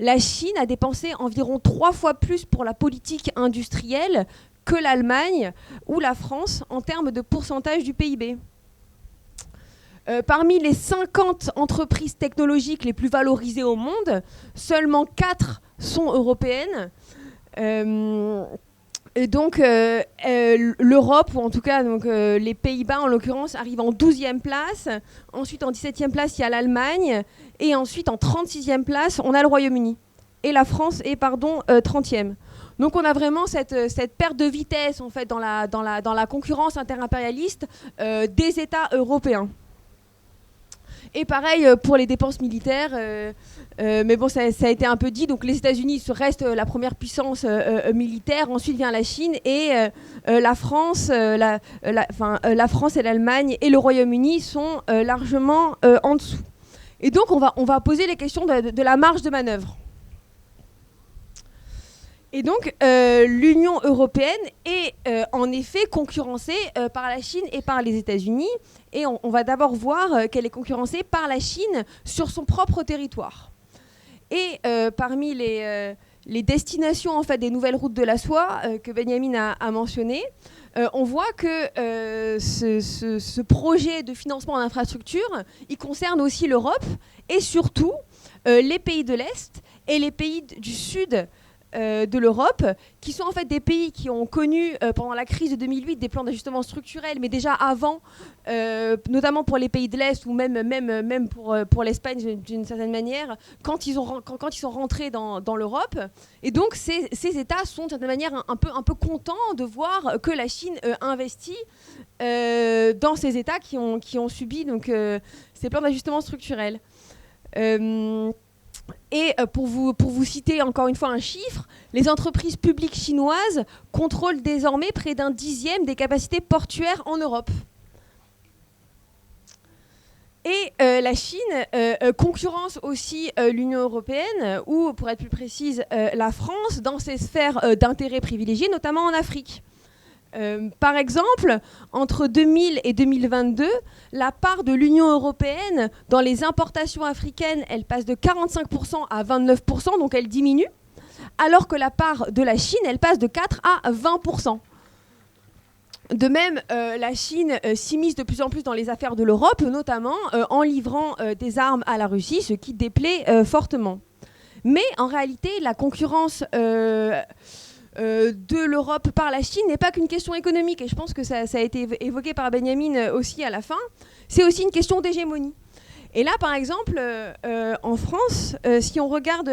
la Chine a dépensé environ 3 fois plus pour la politique industrielle que l'Allemagne ou la France en termes de pourcentage du PIB. Parmi les 50 entreprises technologiques les plus valorisées au monde, seulement 4 sont européennes. Et donc l'Europe, ou en tout cas donc, les Pays-Bas en l'occurrence, arrivent en 12e place. Ensuite en 17e place, il y a l'Allemagne. Et ensuite en 36e place, on a le Royaume-Uni. Et la France est 30e. Donc on a vraiment cette perte de vitesse en fait, dans la concurrence interimpérialiste des États européens. Et pareil pour les dépenses militaires, mais bon, ça a été un peu dit. Donc les États-Unis restent la première puissance militaire. Ensuite vient la Chine et la France, la France et l'Allemagne et le Royaume-Uni sont largement en dessous. Et donc on va poser les questions de la marge de manœuvre. Et donc, l'Union européenne est en effet concurrencée par la Chine et par les États-Unis. Et on va d'abord voir qu'elle est concurrencée par la Chine sur son propre territoire. Et parmi les destinations en fait, des nouvelles routes de la soie que Benjamin a mentionné, on voit que ce projet de financement d'infrastructures, il concerne aussi l'Europe et surtout les pays de l'Est et les pays du Sud de l'Europe, qui sont en fait des pays qui ont connu pendant la crise de 2008 des plans d'ajustement structurel, mais déjà avant, notamment pour les pays de l'Est ou même pour l'Espagne d'une certaine manière, quand ils sont rentrés dans l'Europe. Et donc ces États sont d'une certaine manière un peu contents de voir que la Chine investit dans ces États qui ont subi donc, ces plans d'ajustement structurel. Et pour vous citer encore une fois un chiffre, les entreprises publiques chinoises contrôlent désormais près d'un 10e des capacités portuaires en Europe. Et la Chine concurrence aussi l'Union européenne, ou pour être plus précise, la France, dans ses sphères d'intérêt privilégiées, notamment en Afrique. Par exemple, entre 2000 et 2022, la part de l'Union européenne dans les importations africaines, elle passe de 45% à 29%, donc elle diminue, alors que la part de la Chine, elle passe de 4 à 20%. De même, la Chine s'immisce de plus en plus dans les affaires de l'Europe, notamment en livrant des armes à la Russie, ce qui déplaît fortement. Mais en réalité, la concurrence de l'Europe par la Chine n'est pas qu'une question économique, et je pense que ça a été évoqué par Benjamin aussi à la fin, c'est aussi une question d'hégémonie. Et là, par exemple, en France, si on regarde,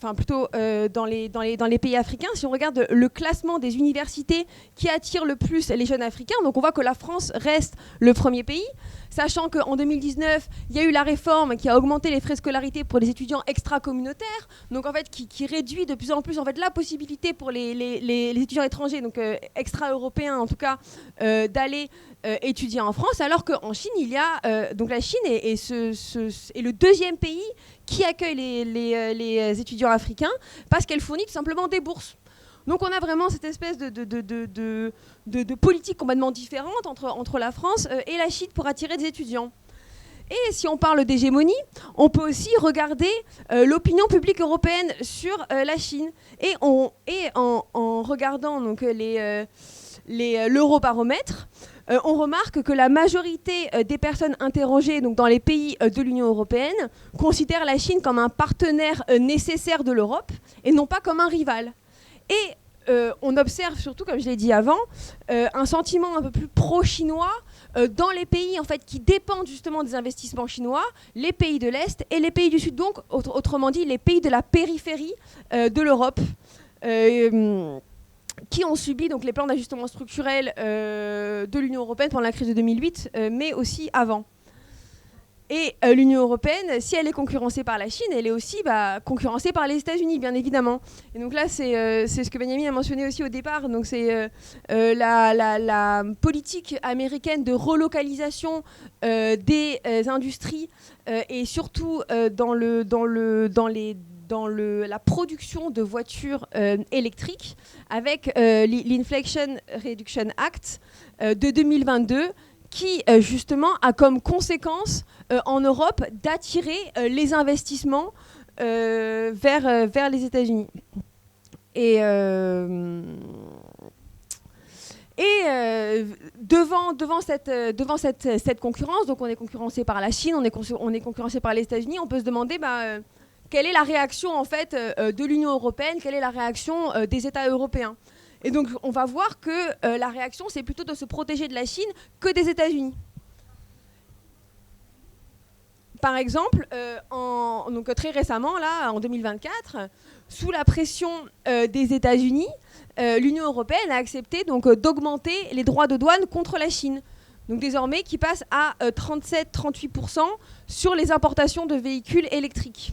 dans les pays africains, si on regarde le classement des universités qui attirent le plus les jeunes africains, donc on voit que la France reste le premier pays, sachant qu'en 2019, il y a eu la réforme qui a augmenté les frais de scolarité pour les étudiants extra-communautaires, donc en fait qui réduit de plus en plus en fait, la possibilité pour les étudiants étrangers, donc extra-européens en tout cas, d'aller étudier en France, alors qu'en Chine, il y a donc la Chine est le deuxième pays qui accueille les étudiants africains parce qu'elle fournit tout simplement des bourses. Donc on a vraiment cette espèce de politique complètement différente entre la France et la Chine pour attirer des étudiants. Et si on parle d'hégémonie, on peut aussi regarder l'opinion publique européenne sur la Chine. Et en regardant donc, l'Eurobaromètre, on remarque que la majorité des personnes interrogées donc, dans les pays de l'Union européenne considèrent la Chine comme un partenaire nécessaire de l'Europe et non pas comme un rival. Et on observe surtout, comme je l'ai dit avant, un sentiment un peu plus pro-chinois dans les pays en fait, qui dépendent justement des investissements chinois, les pays de l'Est et les pays du Sud, donc autrement dit les pays de la périphérie de l'Europe. Qui ont subi donc, les plans d'ajustement structurel de l'Union européenne pendant la crise de 2008, mais aussi avant. Et l'Union européenne, si elle est concurrencée par la Chine, elle est aussi concurrencée par les États-Unis, bien évidemment. Et donc là, c'est ce que Benjamin a mentionné aussi au départ. Donc c'est la politique américaine de relocalisation des industries et surtout dans la production de voitures électriques avec l'Inflation Reduction Act de 2022 qui justement a comme conséquence en Europe d'attirer les investissements vers les États-Unis. Et devant cette concurrence, donc on est concurrencé par la Chine, on est concurrencé par les États-Unis, on peut se demander quelle est la réaction en fait de l'Union européenne, quelle est la réaction des États européens. Et donc on va voir que la réaction c'est plutôt de se protéger de la Chine que des États-Unis. Par exemple, donc très récemment, là, en 2024, sous la pression des États-Unis, l'Union européenne a accepté donc d'augmenter les droits de douane contre la Chine. Donc désormais, qui passe à 37-38% sur les importations de véhicules électriques.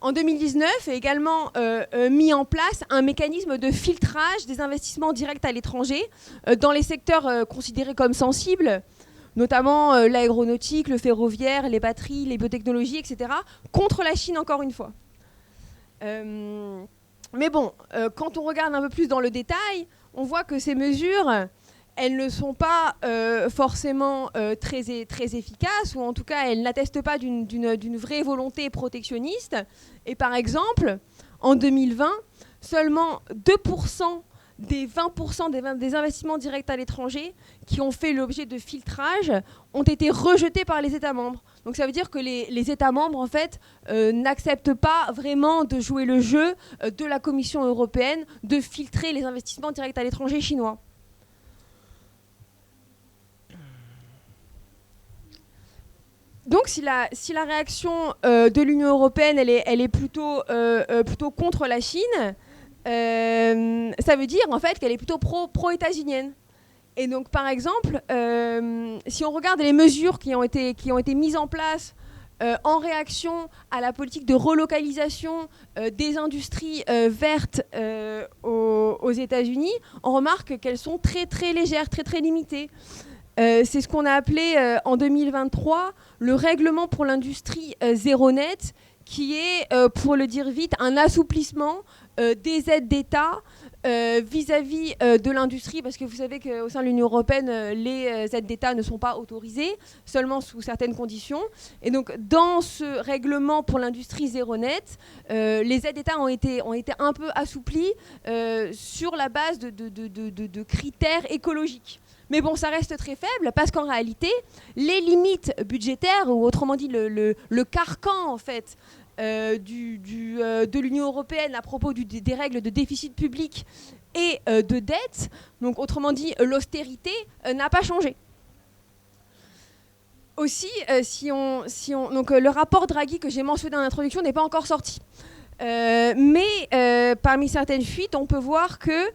En 2019, est également mis en place un mécanisme de filtrage des investissements directs à l'étranger dans les secteurs considérés comme sensibles, notamment l'aéronautique, le ferroviaire, les batteries, les biotechnologies, etc., contre la Chine encore une fois. Mais bon, quand on regarde un peu plus dans le détail, on voit que ces mesures, elles ne sont pas forcément très efficaces, ou en tout cas, elles n'attestent pas d'une vraie volonté protectionniste. Et par exemple, en 2020, seulement 2% des 20% des investissements directs à l'étranger qui ont fait l'objet de filtrage ont été rejetés par les États membres. Donc ça veut dire que les États membres, en fait, n'acceptent pas vraiment de jouer le jeu de la Commission européenne de filtrer les investissements directs à l'étranger chinois. Donc si la réaction de l'Union européenne, elle est plutôt contre la Chine, ça veut dire en fait qu'elle est plutôt pro-états-unienne. Et donc par exemple, si on regarde les mesures qui ont été mises en place en réaction à la politique de relocalisation des industries vertes aux États-Unis, on remarque qu'elles sont très très légères, très très limitées. C'est ce qu'on a appelé en 2023 le règlement pour l'industrie zéro net, qui est, pour le dire vite, un assouplissement des aides d'État vis-à-vis de l'industrie, parce que vous savez qu'au sein de l'Union européenne, les aides d'État ne sont pas autorisées, seulement sous certaines conditions. Et donc, dans ce règlement pour l'industrie zéro net, les aides d'État ont été un peu assouplies sur la base de critères écologiques. Mais bon, ça reste très faible parce qu'en réalité, les limites budgétaires, ou autrement dit le carcan en fait, de l'Union européenne à propos des règles de déficit public et de dette, donc autrement dit l'austérité, n'a pas changé. Aussi, donc, le rapport Draghi que j'ai mentionné en introduction n'est pas encore sorti. Mais parmi certaines fuites, on peut voir que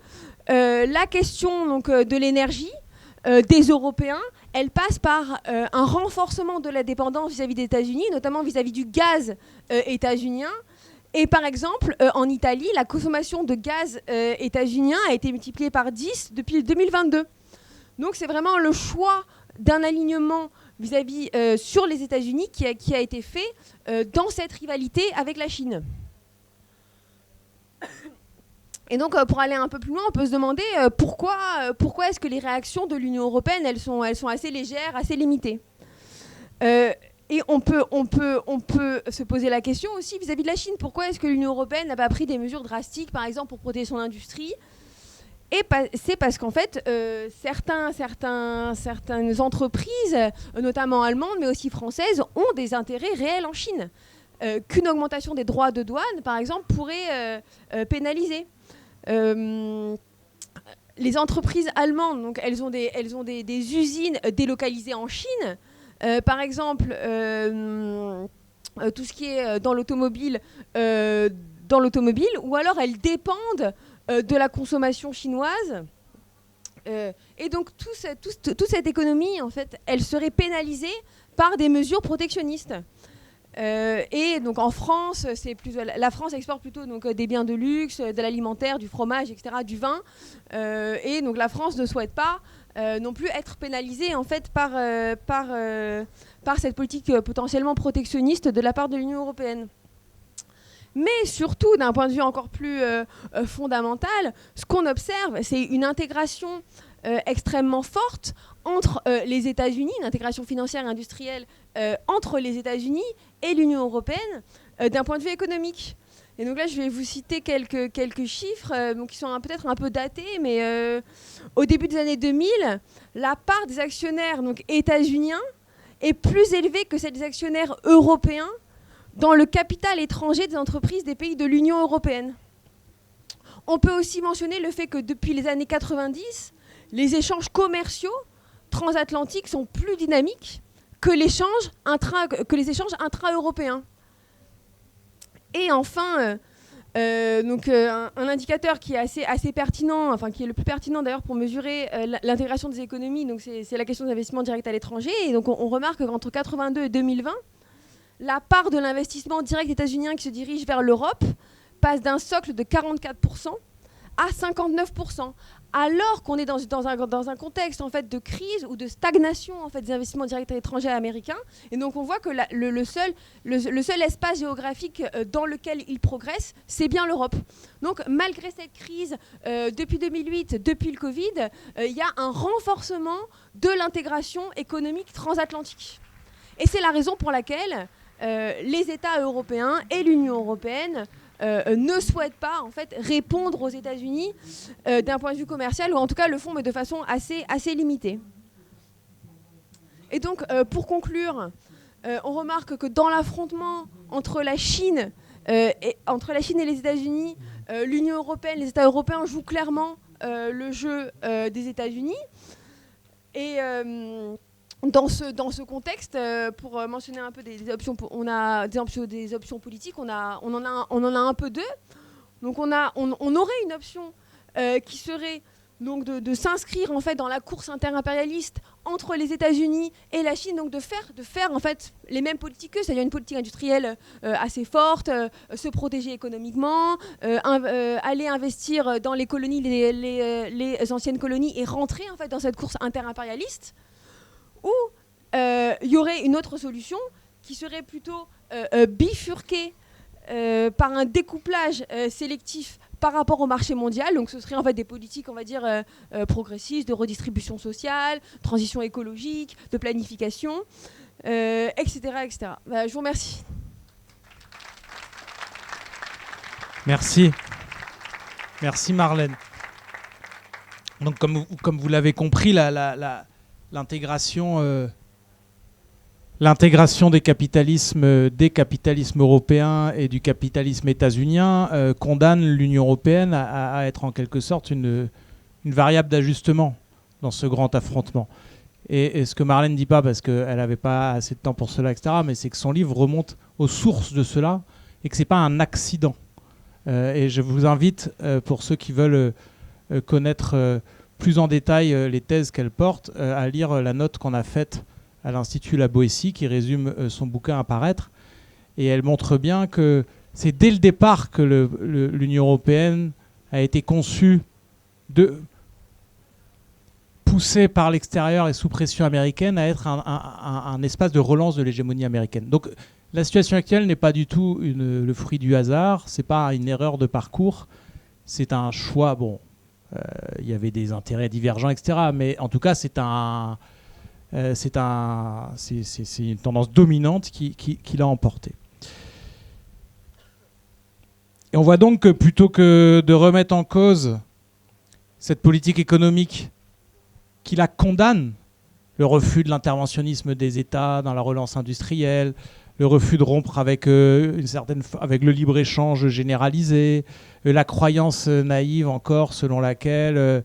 la question donc, de l'énergie des Européens, elle passe par un renforcement de la dépendance vis-à-vis des États-Unis, notamment vis-à-vis du gaz états-unien. Et par exemple, en Italie, la consommation de gaz états-unien a été multipliée par 10 depuis 2022. Donc c'est vraiment le choix d'un alignement vis-à-vis sur les États-Unis qui a été fait dans cette rivalité avec la Chine. Et donc, pour aller un peu plus loin, on peut se demander pourquoi est-ce que les réactions de l'Union européenne, elles sont assez légères, assez limitées. Et on peut se poser la question aussi vis-à-vis de la Chine. Pourquoi est-ce que l'Union européenne n'a pas pris des mesures drastiques, par exemple, pour protéger son industrie ? Et c'est parce qu'en fait, certaines entreprises, notamment allemandes, mais aussi françaises, ont des intérêts réels en Chine. Qu'une augmentation des droits de douane, par exemple, pourrait pénaliser. Les entreprises allemandes, donc, elles ont des usines délocalisées en Chine. Par exemple, tout ce qui est dans l'automobile, ou alors elles dépendent de la consommation chinoise. Et donc toute cette économie, en fait, elle serait pénalisée par des mesures protectionnistes. Et donc en France, la France exporte plutôt donc, des biens de luxe, de l'alimentaire, du fromage, etc., du vin. Et donc la France ne souhaite pas non plus être pénalisée en fait par cette politique potentiellement protectionniste de la part de l'Union européenne. Mais surtout, d'un point de vue encore plus fondamental, ce qu'on observe, c'est une intégration extrêmement forte entre les États-Unis, une intégration financière et industrielle entre les États-Unis et l'Union européenne d'un point de vue économique. Et donc là, je vais vous citer quelques chiffres donc qui sont peut-être un peu datés, mais au début des années 2000, la part des actionnaires donc, états-uniens est plus élevée que celle des actionnaires européens dans le capital étranger des entreprises des pays de l'Union européenne. On peut aussi mentionner le fait que depuis les années 90, les échanges commerciaux transatlantiques sont plus dynamiques que les échanges intra-européens. Et enfin, un indicateur qui est assez pertinent, enfin qui est le plus pertinent d'ailleurs pour mesurer l'intégration des économies, donc c'est la question des investissements directs à l'étranger. Et donc on remarque qu'entre 82 et 2020, la part de l'investissement direct états-unien qui se dirige vers l'Europe passe d'un socle de 44% à 59%, alors qu'on est dans un contexte en fait, de crise ou de stagnation en fait, des investissements directs à l'étranger américains. Et donc on voit que le seul espace géographique dans lequel il progresse, c'est bien l'Europe. Donc malgré cette crise, depuis 2008, depuis le Covid, il y a un renforcement de l'intégration économique transatlantique. Et c'est la raison pour laquelle les États européens et l'Union européenne ne souhaitent pas en fait, répondre aux États-Unis d'un point de vue commercial, ou en tout cas le font mais de façon assez limitée. Et donc pour conclure, on remarque que dans l'affrontement entre la Chine et les États-Unis, l'Union européenne, les États européens jouent clairement le jeu des États-Unis. Et dans ce contexte, pour mentionner un peu des options, on a des options politiques, on en a un peu deux. Donc on aurait une option qui serait donc de s'inscrire en fait dans la course interimpérialiste entre les États-Unis et la Chine, donc de faire en fait les mêmes politiques qu'eux, c'est-à-dire une politique industrielle assez forte, se protéger économiquement, aller investir dans les colonies, les anciennes colonies, et rentrer en fait dans cette course interimpérialiste. Ou il y aurait une autre solution qui serait plutôt bifurquée par un découplage sélectif par rapport au marché mondial. Donc ce serait en fait des politiques, on va dire, progressistes, de redistribution sociale, transition écologique, de planification, etc. etc. Je vous remercie. Merci Marlène. Donc comme vous l'avez compris, l'intégration des capitalismes européens et du capitalisme états-unien condamne l'Union européenne à être en quelque sorte une variable d'ajustement dans ce grand affrontement. Et ce que Marlène ne dit pas, parce qu'elle n'avait pas assez de temps pour cela, etc., mais c'est que son livre remonte aux sources de cela et que ce n'est pas un accident. Et je vous invite, pour ceux qui veulent connaître plus en détail les thèses qu'elle porte, à lire la note qu'on a faite à l'Institut La Boétie, qui résume son bouquin à paraître. Et elle montre bien que c'est dès le départ que l'Union européenne a été conçue poussée par l'extérieur et sous pression américaine à être un espace de relance de l'hégémonie américaine. Donc la situation actuelle n'est pas du tout le fruit du hasard, c'est pas une erreur de parcours, c'est un choix. Bon, il y avait des intérêts divergents, etc. Mais en tout cas, c'est une tendance dominante qui l'a emporté. Et on voit donc que plutôt que de remettre en cause cette politique économique qui la condamne, le refus de l'interventionnisme des États dans la relance industrielle, le refus de rompre avec le libre-échange généralisé, la croyance naïve encore selon laquelle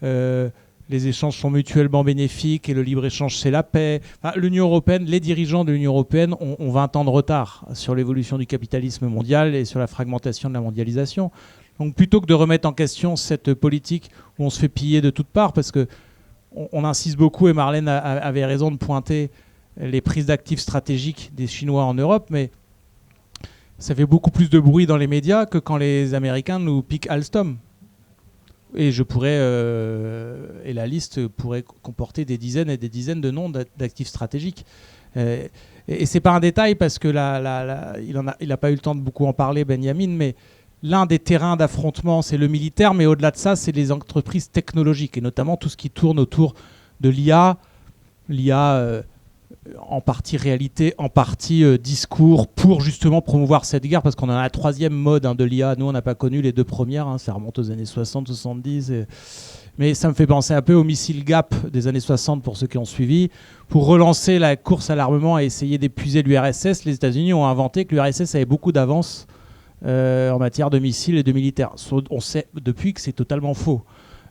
les échanges sont mutuellement bénéfiques et le libre-échange c'est la paix. Enfin, l'Union européenne, les dirigeants de l'Union européenne ont 20 ans de retard sur l'évolution du capitalisme mondial et sur la fragmentation de la mondialisation. Donc plutôt que de remettre en question cette politique où on se fait piller de toutes parts, parce qu'on insiste beaucoup, et Marlène avait raison de pointer les prises d'actifs stratégiques des Chinois en Europe, mais ça fait beaucoup plus de bruit dans les médias que quand les Américains nous piquent Alstom. Et et la liste pourrait comporter des dizaines et des dizaines de noms d'actifs stratégiques. Et c'est pas un détail parce que il n'a pas eu le temps de beaucoup en parler, Benjamin, mais l'un des terrains d'affrontement, c'est le militaire, mais au-delà de ça, c'est les entreprises technologiques, et notamment tout ce qui tourne autour de l'IA, en partie réalité, en partie discours, pour justement promouvoir cette guerre, parce qu'on a la troisième mode de l'IA. Nous, on n'a pas connu les deux premières, ça remonte aux années 60, 70. Mais ça me fait penser un peu au missile GAP des années 60, pour ceux qui ont suivi. Pour relancer la course à l'armement et essayer d'épuiser l'URSS, les États-Unis ont inventé que l'URSS avait beaucoup d'avance en matière de missiles et de militaires. On sait depuis que c'est totalement faux.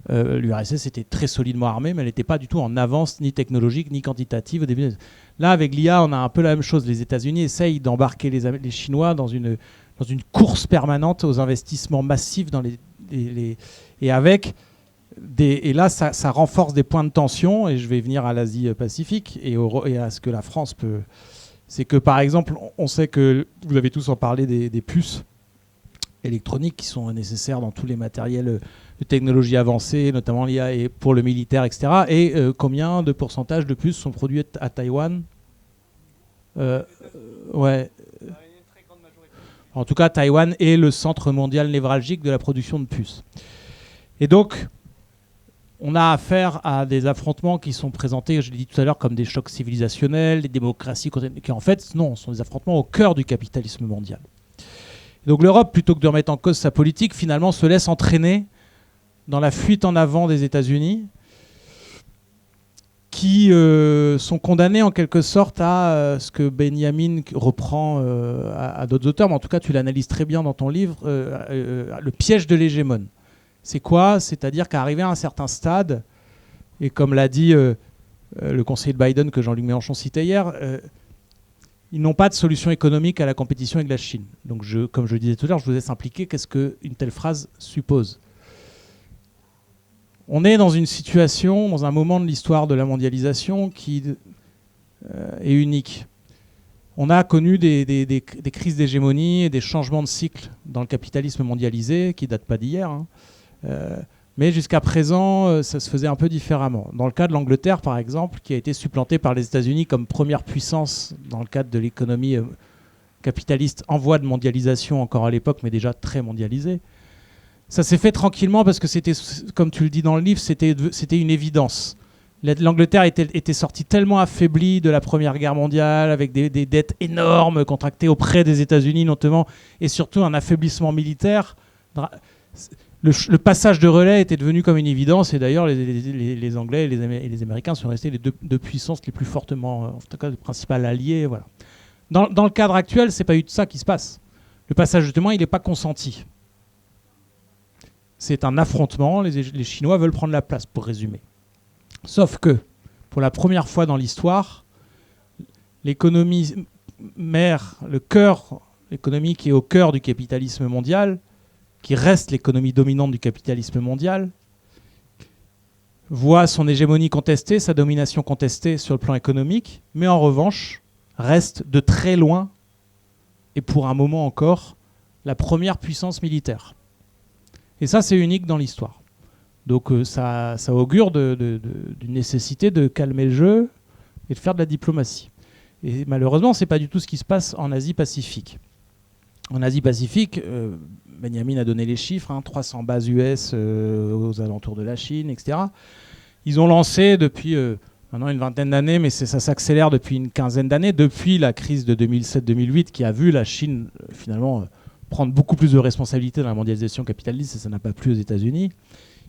L'URSS était très solidement armée, mais elle n'était pas du tout en avance, ni technologique, ni quantitative au début. Là, avec l'IA, on a un peu la même chose. Les États-Unis essayent d'embarquer les Chinois dans une course permanente aux investissements massifs dans et avec et là, ça renforce des points de tension. Et je vais venir à l'Asie-Pacifique et à ce que la France peut. C'est que, par exemple, on sait que vous avez tous en parlé des puces électroniques qui sont nécessaires dans tous les matériels de technologie avancée, notamment l'IA et pour le militaire, etc. Et combien de pourcentage de puces sont produits à Taïwan Ouais. En tout cas, Taïwan est le centre mondial névralgique de la production de puces. Et donc, on a affaire à des affrontements qui sont présentés, je l'ai dit tout à l'heure, comme des chocs civilisationnels, des démocraties, qui en fait, non, sont des affrontements au cœur du capitalisme mondial. Donc l'Europe, plutôt que de remettre en cause sa politique, finalement se laisse entraîner dans la fuite en avant des États-Unis, qui sont condamnés en quelque sorte à ce que Benjamin reprend à d'autres auteurs, mais en tout cas tu l'analyses très bien dans ton livre, le piège de l'hégémone. C'est quoi ? C'est-à-dire qu'arrivé à un certain stade, et comme l'a dit le conseiller de Biden que Jean-Luc Mélenchon citait hier, ils n'ont pas de solution économique à la compétition avec la Chine. Donc comme je le disais tout à l'heure, je vous laisse impliquer qu'est-ce qu'une telle phrase suppose. On est dans une situation, dans un moment de l'histoire de la mondialisation qui est unique. On a connu des crises d'hégémonie et des changements de cycle dans le capitalisme mondialisé qui ne datent pas d'hier. Mais jusqu'à présent, ça se faisait un peu différemment. Dans le cas de l'Angleterre, par exemple, qui a été supplantée par les États-Unis comme première puissance dans le cadre de l'économie capitaliste en voie de mondialisation encore à l'époque, mais déjà très mondialisée, ça s'est fait tranquillement parce que c'était, comme tu le dis dans le livre, c'était une évidence. L'Angleterre était sortie tellement affaiblie de la Première Guerre mondiale, avec des dettes énormes contractées auprès des États-Unis notamment, et surtout un affaiblissement militaire. Le passage de relais était devenu comme une évidence, et d'ailleurs les Anglais et les Américains sont restés les deux puissances les plus fortement, en tout cas les principales alliées. Voilà. Dans le cadre actuel, c'est pas eu de ça qui se passe. Le passage justement, il n'est pas consenti. C'est un affrontement, les Chinois veulent prendre la place, pour résumer. Sauf que, pour la première fois dans l'histoire, l'économie mère, l'économie qui est au cœur du capitalisme mondial, qui reste l'économie dominante du capitalisme mondial, voit son hégémonie contestée, sa domination contestée sur le plan économique, mais en revanche, reste de très loin, et pour un moment encore, la première puissance militaire. Et ça, c'est unique dans l'histoire. Donc ça augure d'une nécessité de calmer le jeu et de faire de la diplomatie. Et malheureusement, ce n'est pas du tout ce qui se passe en Asie-Pacifique. En Asie-Pacifique, Benjamin a donné les chiffres, 300 bases US aux alentours de la Chine, etc. Ils ont lancé depuis maintenant une vingtaine d'années, mais ça s'accélère depuis une quinzaine d'années, depuis la crise de 2007-2008 qui a vu la Chine finalement prendre beaucoup plus de responsabilités dans la mondialisation capitaliste, et ça n'a pas plu aux États-Unis.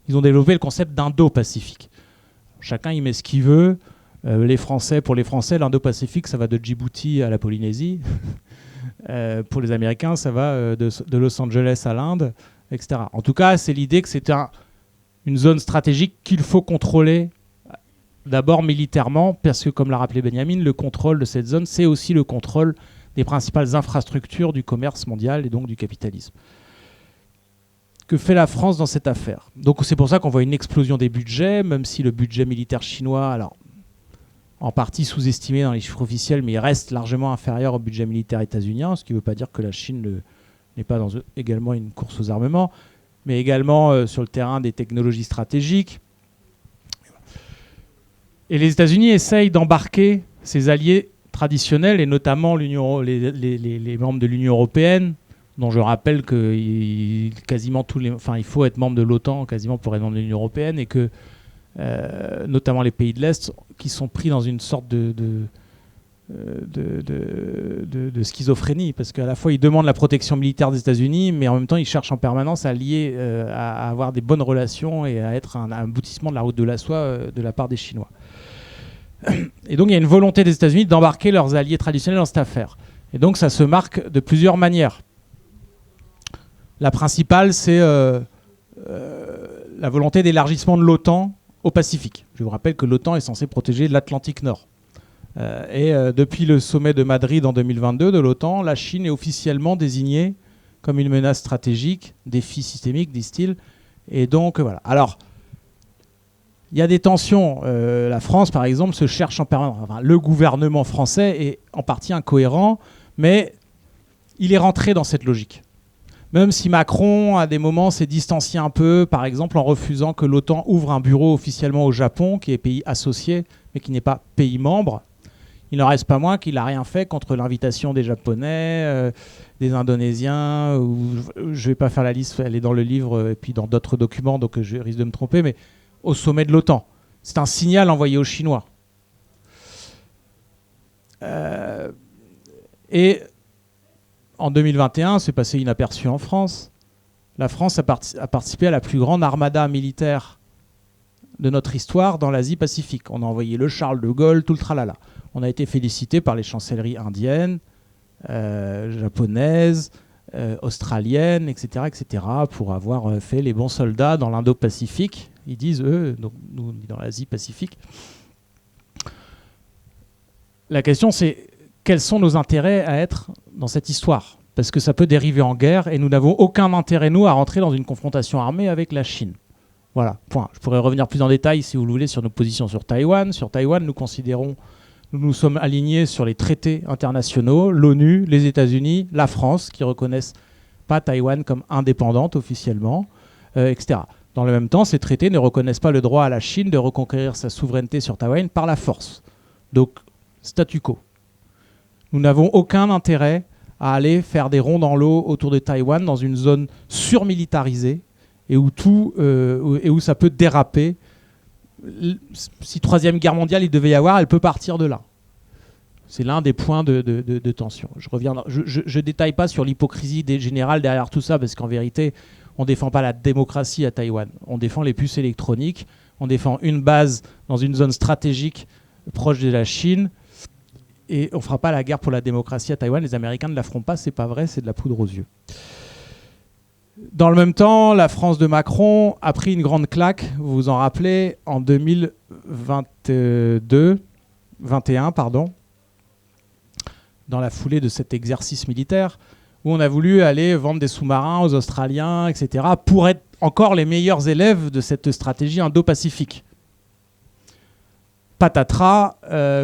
Ils ont développé le concept d'Indo-Pacifique. Chacun y met ce qu'il veut. Pour les Français, l'Indo-Pacifique, ça va de Djibouti à la Polynésie. Pour les Américains, ça va de Los Angeles à l'Inde, etc. En tout cas, c'est l'idée que c'est une zone stratégique qu'il faut contrôler d'abord militairement, parce que, comme l'a rappelé Benjamin, le contrôle de cette zone, c'est aussi le contrôle des principales infrastructures du commerce mondial et donc du capitalisme. que fait la France dans cette affaire. Donc c'est pour ça qu'on voit une explosion des budgets, même si le budget militaire chinois, alors en partie sous-estimé dans les chiffres officiels, mais il reste largement inférieur au budget militaire états-unien, ce qui ne veut pas dire que la Chine n'est pas également une course aux armements, mais également sur le terrain des technologies stratégiques. Et les États-Unis essayent d'embarquer ses alliés traditionnels, et notamment les membres de l'Union européenne, dont je rappelle que quasiment il faut être membre de l'OTAN quasiment pour être membre de l'Union européenne, et que notamment les pays de l'Est, qui sont pris dans une sorte de schizophrénie, parce qu'à la fois ils demandent la protection militaire des États-Unis, mais en même temps ils cherchent en permanence à lier, à avoir des bonnes relations et à être un aboutissement de la route de la soie de la part des Chinois. Et donc il y a une volonté des États-Unis d'embarquer leurs alliés traditionnels dans cette affaire. Et donc ça se marque de plusieurs manières. La principale, c'est la volonté d'élargissement de l'OTAN au Pacifique. Je vous rappelle que l'OTAN est censé protéger l'Atlantique Nord. Depuis le sommet de Madrid en 2022 de l'OTAN, la Chine est officiellement désignée comme une menace stratégique, défi systémique, disent-ils. Et donc, voilà. Alors, il y a des tensions. La France, par exemple, se cherche en permanence. Enfin, le gouvernement français est en partie incohérent, mais il est rentré dans cette logique. Même si Macron, à des moments, s'est distancié un peu, par exemple en refusant que l'OTAN ouvre un bureau officiellement au Japon, qui est pays associé, mais qui n'est pas pays membre, il n'en reste pas moins qu'il n'a rien fait contre l'invitation des Japonais, des Indonésiens, je ne vais pas faire la liste, elle est dans le livre et puis dans d'autres documents, donc je risque de me tromper, mais au sommet de l'OTAN. C'est un signal envoyé aux Chinois. Et en 2021, c'est passé inaperçu en France. La France a participé à la plus grande armada militaire de notre histoire dans l'Asie-Pacifique. On a envoyé le Charles de Gaulle, tout le tralala. On a été félicité par les chancelleries indiennes, japonaises, australiennes, etc., pour avoir fait les bons soldats dans l'Indo-Pacifique. Ils disent, eux, donc nous, on dit dans l'Asie-Pacifique. La question, c'est quels sont nos intérêts à être dans cette histoire ? Parce que ça peut dériver en guerre et nous n'avons aucun intérêt, nous, à rentrer dans une confrontation armée avec la Chine. Voilà, point. Je pourrais revenir plus en détail, si vous le voulez, sur nos positions sur Taïwan. Sur Taïwan, nous sommes alignés sur les traités internationaux, l'ONU, les États-Unis, la France, qui ne reconnaissent pas Taïwan comme indépendante officiellement, etc. Dans le même temps, ces traités ne reconnaissent pas le droit à la Chine de reconquérir sa souveraineté sur Taïwan par la force. Donc, statu quo. Nous n'avons aucun intérêt à aller faire des ronds dans l'eau autour de Taïwan dans une zone surmilitarisée et où ça peut déraper. Si Troisième Guerre mondiale il devait y avoir, elle peut partir de là. C'est l'un des points de tension. Je détaille pas sur l'hypocrisie générale derrière tout ça, parce qu'en vérité, on ne défend pas la démocratie à Taïwan. On défend les puces électroniques, on défend une base dans une zone stratégique proche de la Chine, et on ne fera pas la guerre pour la démocratie à Taïwan. Les Américains ne la feront pas, c'est pas vrai, c'est de la poudre aux yeux. Dans le même temps, la France de Macron a pris une grande claque, vous vous en rappelez, en 2021, dans la foulée de cet exercice militaire, où on a voulu aller vendre des sous-marins aux Australiens, etc., pour être encore les meilleurs élèves de cette stratégie indo-pacifique. Patatras,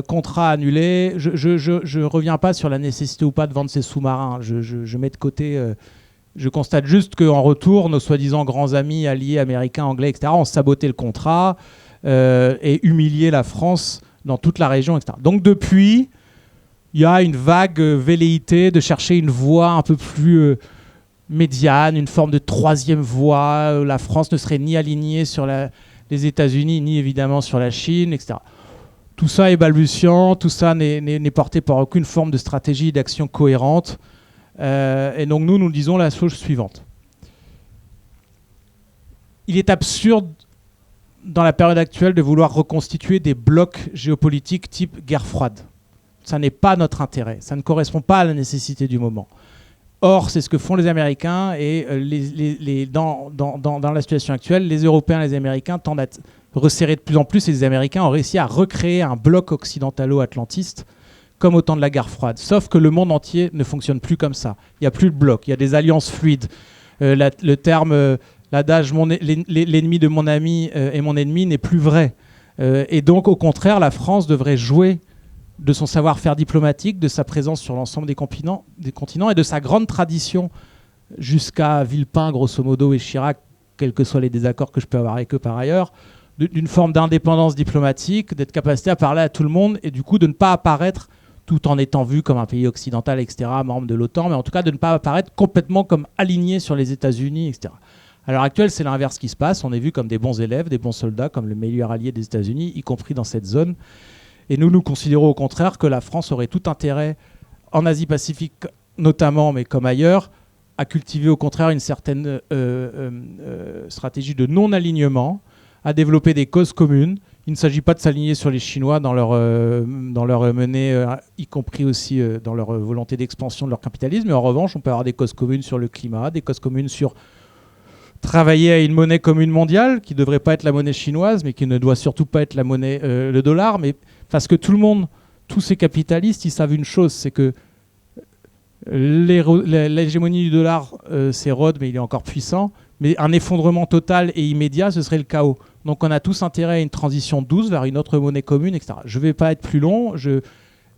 contrat annulé. Je reviens pas sur la nécessité ou pas de vendre ces sous-marins. Je mets de côté... je constate juste qu'en retour, nos soi-disant grands amis, alliés, américains, anglais, etc., ont saboté le contrat et humilié la France dans toute la région, etc. Donc depuis, il y a une vague velléité de chercher une voie un peu plus médiane, une forme de troisième voie. La France ne serait ni alignée sur les États-Unis, ni évidemment sur la Chine, etc. Tout ça est balbutiant, tout ça n'est porté par aucune forme de stratégie d'action cohérente. Et donc nous disons la chose suivante. Il est absurde dans la période actuelle de vouloir reconstituer des blocs géopolitiques type guerre froide. Ça n'est pas notre intérêt, ça ne correspond pas à la nécessité du moment. Or, c'est ce que font les Américains et dans la situation actuelle, les Européens et les Américains tendent à resserrer de plus en plus et les Américains ont réussi à recréer un bloc occidentalo-atlantiste comme au temps de la guerre froide. Sauf que le monde entier ne fonctionne plus comme ça. Il n'y a plus de bloc, il y a des alliances fluides. Le terme L'adage l'ennemi de mon ami est mon ennemi n'est plus vrai. Et donc, au contraire, la France devrait jouer de son savoir-faire diplomatique, de sa présence sur l'ensemble des continents et de sa grande tradition jusqu'à Villepin, grosso modo, et Chirac, quels que soient les désaccords que je peux avoir avec eux par ailleurs, d'une forme d'indépendance diplomatique, d'être capacité à parler à tout le monde et du coup de ne pas apparaître tout en étant vu comme un pays occidental, etc., membre de l'OTAN, mais en tout cas de ne pas apparaître complètement comme aligné sur les États-Unis, etc. À l'heure actuelle, c'est l'inverse qui se passe. On est vu comme des bons élèves, des bons soldats, comme le meilleur allié des États-Unis, y compris dans cette zone. Et nous considérons au contraire que la France aurait tout intérêt, en Asie-Pacifique notamment, mais comme ailleurs, à cultiver au contraire une certaine stratégie de non-alignement, à développer des causes communes. Il ne s'agit pas de s'aligner sur les Chinois dans leur menée, y compris aussi dans leur volonté d'expansion de leur capitalisme. Mais en revanche, on peut avoir des causes communes sur le climat, des causes communes sur travailler à une monnaie commune mondiale, qui ne devrait pas être la monnaie chinoise, mais qui ne doit surtout pas être la monnaie, le dollar. Mais parce que tout le monde, tous ces capitalistes, ils savent une chose, c'est que l'hégémonie du dollar s'érode, mais il est encore puissant. Mais un effondrement total et immédiat, ce serait le chaos. Donc on a tous intérêt à une transition douce vers une autre monnaie commune, etc. Je ne vais pas être plus long.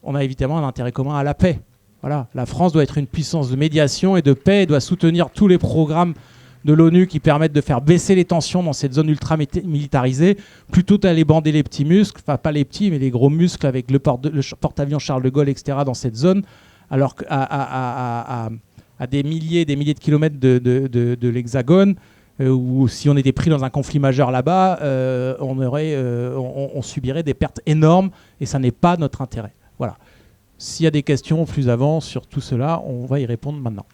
On a évidemment un intérêt commun à la paix. Voilà. La France doit être une puissance de médiation et de paix et doit soutenir tous les programmes de l'ONU qui permettent de faire baisser les tensions dans cette zone ultra-militarisée, plutôt d'aller bander les petits muscles, enfin pas les petits, mais les gros muscles avec le porte-avions Charles de Gaulle, etc. dans cette zone, alors qu'à des milliers de kilomètres de l'Hexagone, ou si on était pris dans un conflit majeur là-bas, on subirait des pertes énormes, et ça n'est pas notre intérêt. Voilà. S'il y a des questions plus avant sur tout cela, on va y répondre maintenant.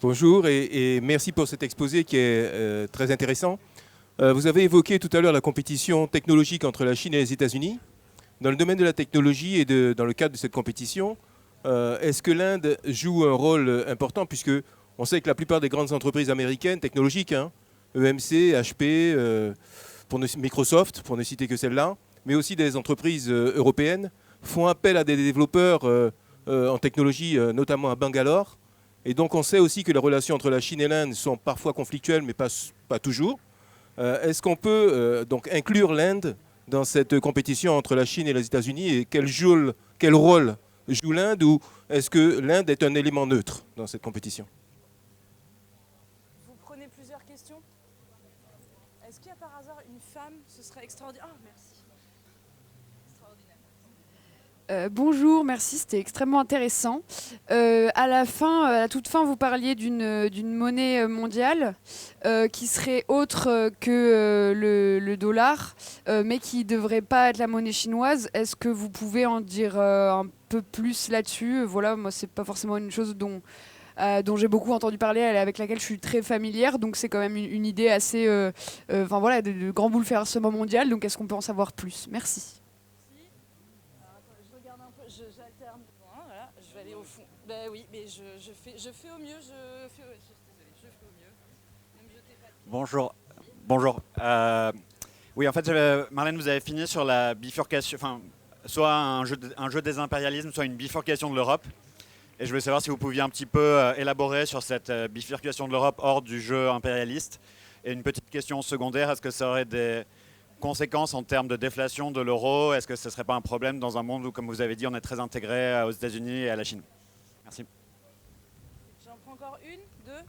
Bonjour et merci pour cet exposé qui est très intéressant. Vous avez évoqué tout à l'heure la compétition technologique entre la Chine et les États-Unis. Dans le domaine de la technologie et dans le cadre de cette compétition, est-ce que l'Inde joue un rôle important, puisque on sait que la plupart des grandes entreprises américaines technologiques, EMC, HP, Microsoft, pour ne citer que celle-là, mais aussi des entreprises européennes, font appel à des développeurs en technologie, notamment à Bangalore. Et donc on sait aussi que les relations entre la Chine et l'Inde sont parfois conflictuelles, mais pas toujours. Est-ce qu'on peut donc inclure l'Inde dans cette compétition entre la Chine et les États-Unis, et quel rôle joue l'Inde, ou est-ce que l'Inde est un élément neutre dans cette compétition? Vous prenez plusieurs questions. Est-ce qu'il y a par hasard une femme? Ce serait extraordinaire. Ah, merci. Bonjour, merci, c'était extrêmement intéressant. À la toute fin, vous parliez d'une monnaie mondiale qui serait autre que le dollar, mais qui ne devrait pas être la monnaie chinoise. Est-ce que vous pouvez en dire un peu plus là-dessus? Voilà, moi, c'est pas forcément une chose dont j'ai beaucoup entendu parler, avec laquelle je suis très familière, donc c'est quand même une idée assez, de grand bouleversement mondial. Donc, est-ce qu'on peut en savoir plus? Merci. Je vais aller au fond. Ben oui, mais je fais au mieux. Je fais au mieux. Bonjour. Oui, en fait, Marlène, vous avez fini sur la bifurcation, soit un jeu des impérialismes, soit une bifurcation de l'Europe. Et je voulais savoir si vous pouviez un petit peu élaborer sur cette bifurcation de l'Europe hors du jeu impérialiste. Et une petite question secondaire, est-ce que ça aurait des conséquences en termes de déflation de l'euro? Est-ce que ce ne serait pas un problème dans un monde où, comme vous avez dit, on est très intégré aux États-Unis et à la Chine? Merci. J'en prends encore une, deux.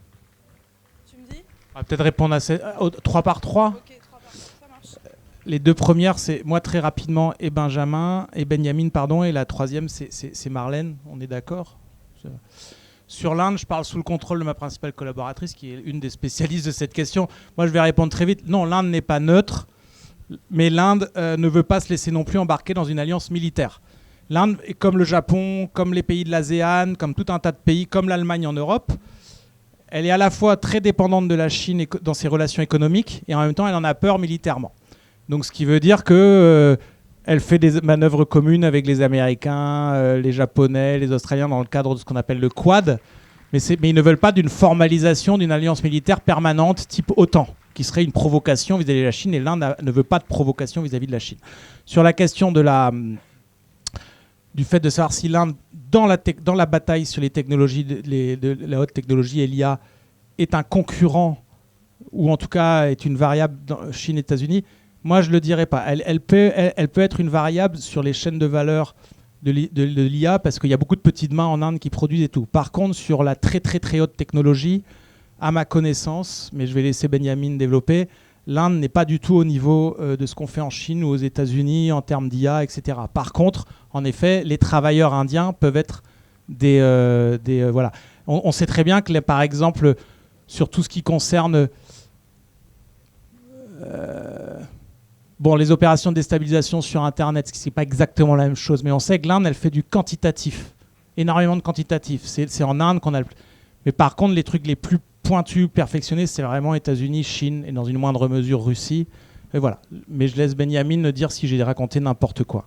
Tu me dis? On va peut-être répondre à 3 par 3. Ok, 3 par 3, ça marche. Les deux premières, c'est moi très rapidement et Benjamin, et la troisième, c'est Marlène. On est d'accord? Sur l'Inde, je parle sous le contrôle de ma principale collaboratrice, qui est une des spécialistes de cette question. Moi, je vais répondre très vite. Non, l'Inde n'est pas neutre. Mais l'Inde ne veut pas se laisser non plus embarquer dans une alliance militaire. L'Inde, comme le Japon, comme les pays de l'ASEAN, comme tout un tas de pays, comme l'Allemagne en Europe, elle est à la fois très dépendante de la Chine dans ses relations économiques et en même temps elle en a peur militairement. Donc ce qui veut dire que elle fait des manœuvres communes avec les Américains, les Japonais, les Australiens dans le cadre de ce qu'on appelle le Quad, mais ils ne veulent pas d'une formalisation d'une alliance militaire permanente type OTAN, qui serait une provocation vis-à-vis de la Chine, et l'Inde ne veut pas de provocation vis-à-vis de la Chine. Sur la question du fait de savoir si l'Inde, dans la bataille sur les technologies, de la haute technologie et l'IA, est un concurrent, ou en tout cas est une variable dans Chine-États-Unis, moi je ne le dirais pas. Elle peut être une variable sur les chaînes de valeur de l'IA, parce qu'il y a beaucoup de petites mains en Inde qui produisent et tout. Par contre, sur la très très très haute technologie, à ma connaissance, mais je vais laisser Benjamin développer, l'Inde n'est pas du tout au niveau de ce qu'on fait en Chine ou aux États-Unis en termes d'IA, etc. Par contre, en effet, les travailleurs indiens peuvent être des voilà. On sait très bien que, par exemple, sur tout ce qui concerne les opérations de déstabilisation sur Internet, ce qui n'est pas exactement la même chose, mais on sait que l'Inde, elle fait du quantitatif, énormément de quantitatif. C'est en Inde qu'on a mais par contre, les trucs les plus pointus, perfectionnés, c'est vraiment États-Unis, Chine et dans une moindre mesure Russie. Et voilà. Mais je laisse Benjamin dire si j'ai raconté n'importe quoi.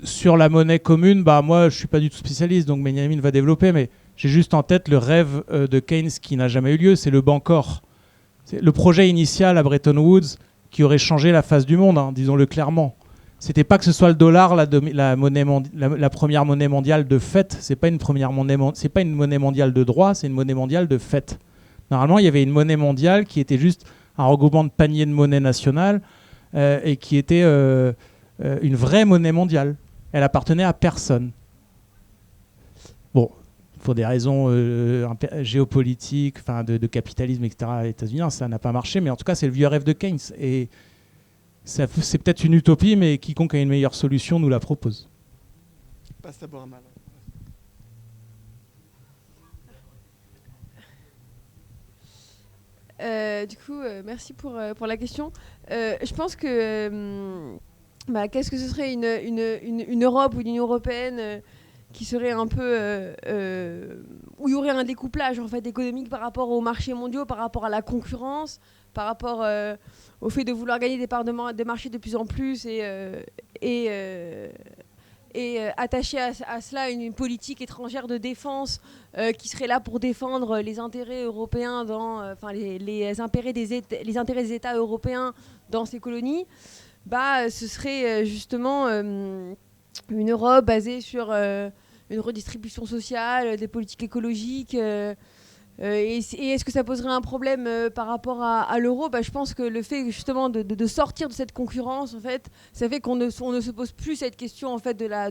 Sur la monnaie commune, moi je suis pas du tout spécialiste, donc Benjamin va développer, mais j'ai juste en tête le rêve de Keynes qui n'a jamais eu lieu, c'est le Bancor. C'est le projet initial à Bretton Woods qui aurait changé la face du monde, hein, disons-le clairement. C'était pas que ce soit le dollar la première monnaie mondiale de fait. C'est pas une monnaie mondiale de droit, c'est une monnaie mondiale de fait. Normalement, il y avait une monnaie mondiale qui était juste un regroupement de paniers de monnaie nationale et qui était une vraie monnaie mondiale. Elle appartenait à personne. Bon, pour des raisons géopolitiques, de capitalisme, etc. aux États-Unis, ça n'a pas marché, mais en tout cas, c'est le vieux rêve de Keynes. Et c'est peut-être une utopie, mais quiconque a une meilleure solution nous la propose. Passe à boire mal. Du coup, merci pour la question. Je pense que qu'est-ce que ce serait une Europe ou une Union européenne qui serait un peu où il y aurait un découplage en fait économique par rapport aux marchés mondiaux, par rapport à la concurrence, par rapport au fait de vouloir gagner des parts de marché de plus en plus et attacher à cela une politique étrangère de défense qui serait là pour défendre les intérêts européens les intérêts des États européens dans ces colonies, ce serait justement une Europe basée sur une redistribution sociale, des politiques écologiques. Et est-ce que ça poserait un problème par rapport à l'euro ? Je pense que le fait justement de sortir de cette concurrence, en fait, ça fait qu'on ne se pose plus cette question en fait de la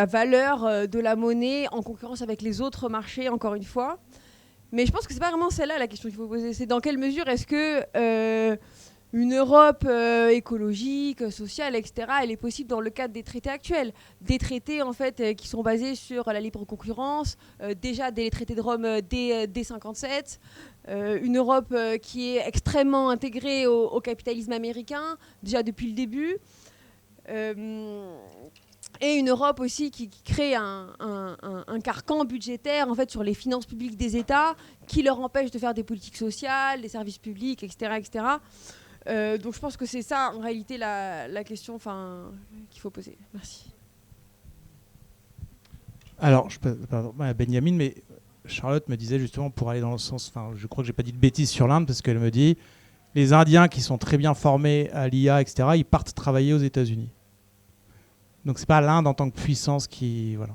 valeur de la monnaie en concurrence avec les autres marchés, encore une fois. Mais je pense que c'est pas vraiment celle-là la question qu'il faut poser. C'est dans quelle mesure est-ce que une Europe écologique, sociale, etc., elle est possible dans le cadre des traités actuels. Des traités en fait, qui sont basés sur la libre concurrence, déjà dès les traités de Rome, dès 1957. Une Europe qui est extrêmement intégrée au capitalisme américain, déjà depuis le début. Et une Europe aussi qui crée un carcan budgétaire en fait, sur les finances publiques des États, qui leur empêche de faire des politiques sociales, des services publics, etc. etc. Donc je pense que c'est ça en réalité la question qu'il faut poser. Merci. Alors, pardon, Benjamin, mais Charlotte me disait justement pour aller dans le sens, je crois que j'ai pas dit de bêtises sur l'Inde parce qu'elle me dit les Indiens qui sont très bien formés à l'IA, etc., ils partent travailler aux États-Unis. Donc c'est pas l'Inde en tant que puissance qui voilà.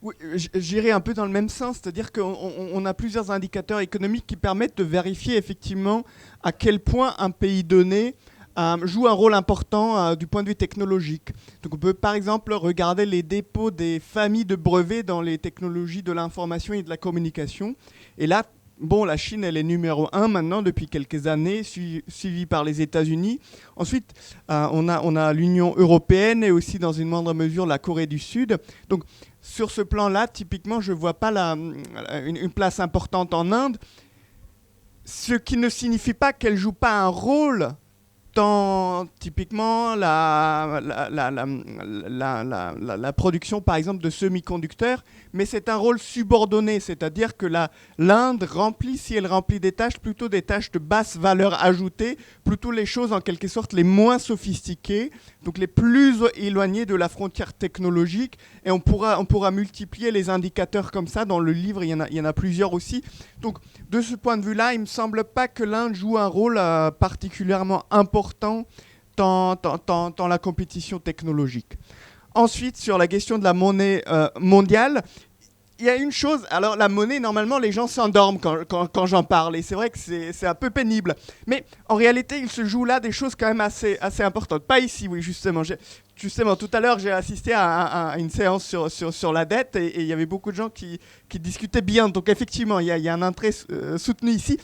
Oui, j'irai un peu dans le même sens, c'est-à-dire qu'on a plusieurs indicateurs économiques qui permettent de vérifier effectivement à quel point un pays donné joue un rôle important du point de vue technologique. Donc on peut par exemple regarder les dépôts des familles de brevets dans les technologies de l'information et de la communication. Et là, la Chine, elle est numéro 1 maintenant depuis quelques années, suivie par les États-Unis. Ensuite, on a l'Union européenne et aussi dans une moindre mesure la Corée du Sud. Donc sur ce plan-là, typiquement, je ne vois pas une place importante en Inde, ce qui ne signifie pas qu'elle ne joue pas un rôle dans, typiquement, la production, par exemple, de semi-conducteurs, mais c'est un rôle subordonné, c'est-à-dire que l'Inde remplit, si elle remplit des tâches, plutôt des tâches de basse valeur ajoutée, plutôt les choses, en quelque sorte, les moins sophistiquées, donc les plus éloignées de la frontière technologique, et on pourra multiplier les indicateurs comme ça. Dans le livre, il y en a plusieurs aussi. Donc, de ce point de vue-là, il ne me semble pas que l'Inde joue un rôle particulièrement important dans la compétition technologique. Ensuite, sur la question de la monnaie mondiale, il y a une chose, alors la monnaie, normalement, les gens s'endorment quand j'en parle, et c'est vrai que c'est un peu pénible. Mais en réalité, il se joue là des choses quand même assez importantes. Pas ici, oui, justement. Justement, tout à l'heure, j'ai assisté à une séance sur la dette, et il y avait beaucoup de gens qui discutaient bien. Donc effectivement, il y a un intérêt soutenu ici.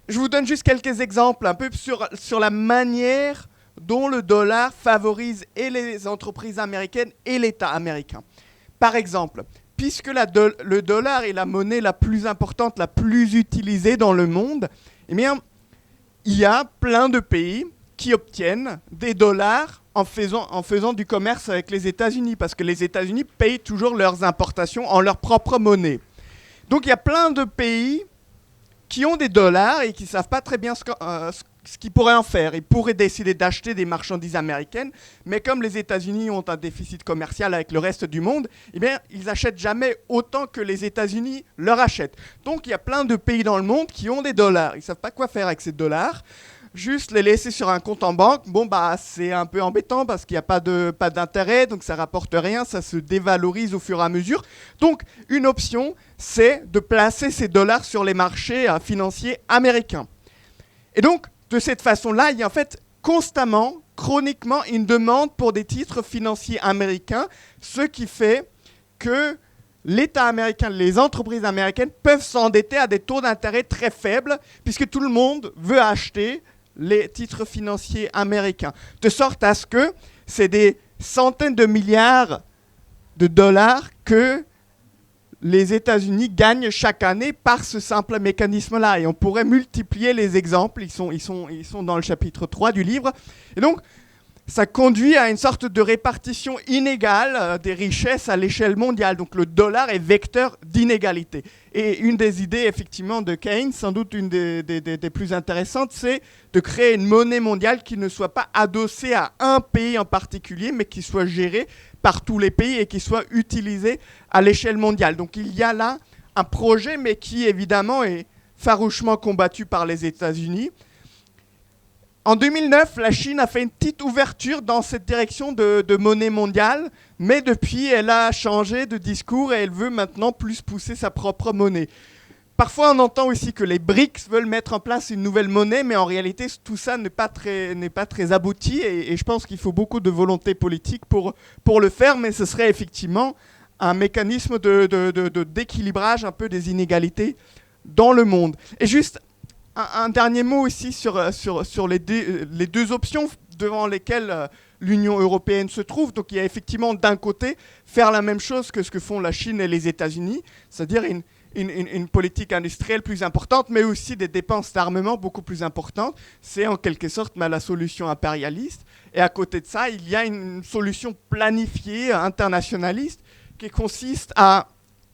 Je vous donne juste quelques exemples, un peu sur la manière dont le dollar favorise et les entreprises américaines et l'État américain. Par exemple, puisque le dollar est la monnaie la plus importante, la plus utilisée dans le monde, eh bien, il y a plein de pays qui obtiennent des dollars en faisant du commerce avec les États-Unis, parce que les États-Unis payent toujours leurs importations en leur propre monnaie. Donc il y a plein de pays qui ont des dollars et qui ne savent pas très bien ce qu'ils pourraient en faire. Ils pourraient décider d'acheter des marchandises américaines, mais comme les États-Unis ont un déficit commercial avec le reste du monde, eh bien, ils n'achètent jamais autant que les États-Unis leur achètent. Donc il y a plein de pays dans le monde qui ont des dollars. Ils ne savent pas quoi faire avec ces dollars. Juste les laisser sur un compte en banque, c'est un peu embêtant parce qu'il n'y a pas d'intérêt, donc ça ne rapporte rien, ça se dévalorise au fur et à mesure. Donc une option, c'est de placer ces dollars sur les marchés financiers américains. Et donc, de cette façon-là, il y a en fait constamment, chroniquement, une demande pour des titres financiers américains, ce qui fait que l'État américain, les entreprises américaines peuvent s'endetter à des taux d'intérêt très faibles, puisque tout le monde veut acheter les titres financiers américains. De sorte à ce que c'est des centaines de milliards de dollars que les États-Unis gagnent chaque année par ce simple mécanisme-là. Et on pourrait multiplier les exemples, ils sont dans le chapitre 3 du livre. Et donc, ça conduit à une sorte de répartition inégale des richesses à l'échelle mondiale. Donc le dollar est vecteur d'inégalité. Et une des idées, effectivement, de Keynes, sans doute une des plus intéressantes, c'est de créer une monnaie mondiale qui ne soit pas adossée à un pays en particulier, mais qui soit gérée par tous les pays et qui soit utilisée à l'échelle mondiale. Donc il y a là un projet, mais qui, évidemment, est farouchement combattu par les États-Unis. En 2009, la Chine a fait une petite ouverture dans cette direction de monnaie mondiale, mais depuis, elle a changé de discours et elle veut maintenant plus pousser sa propre monnaie. Parfois, on entend aussi que les BRICS veulent mettre en place une nouvelle monnaie, mais en réalité, tout ça n'est pas très abouti et je pense qu'il faut beaucoup de volonté politique pour le faire, mais ce serait effectivement un mécanisme d'équilibrage un peu des inégalités dans le monde. Et juste un dernier mot aussi sur les deux options devant lesquelles l'Union européenne se trouve. Donc il y a effectivement d'un côté faire la même chose que ce que font la Chine et les États-Unis, c'est-à-dire une politique industrielle plus importante, mais aussi des dépenses d'armement beaucoup plus importantes. C'est en quelque sorte la solution impérialiste. Et à côté de ça, il y a une solution planifiée, internationaliste, qui consiste à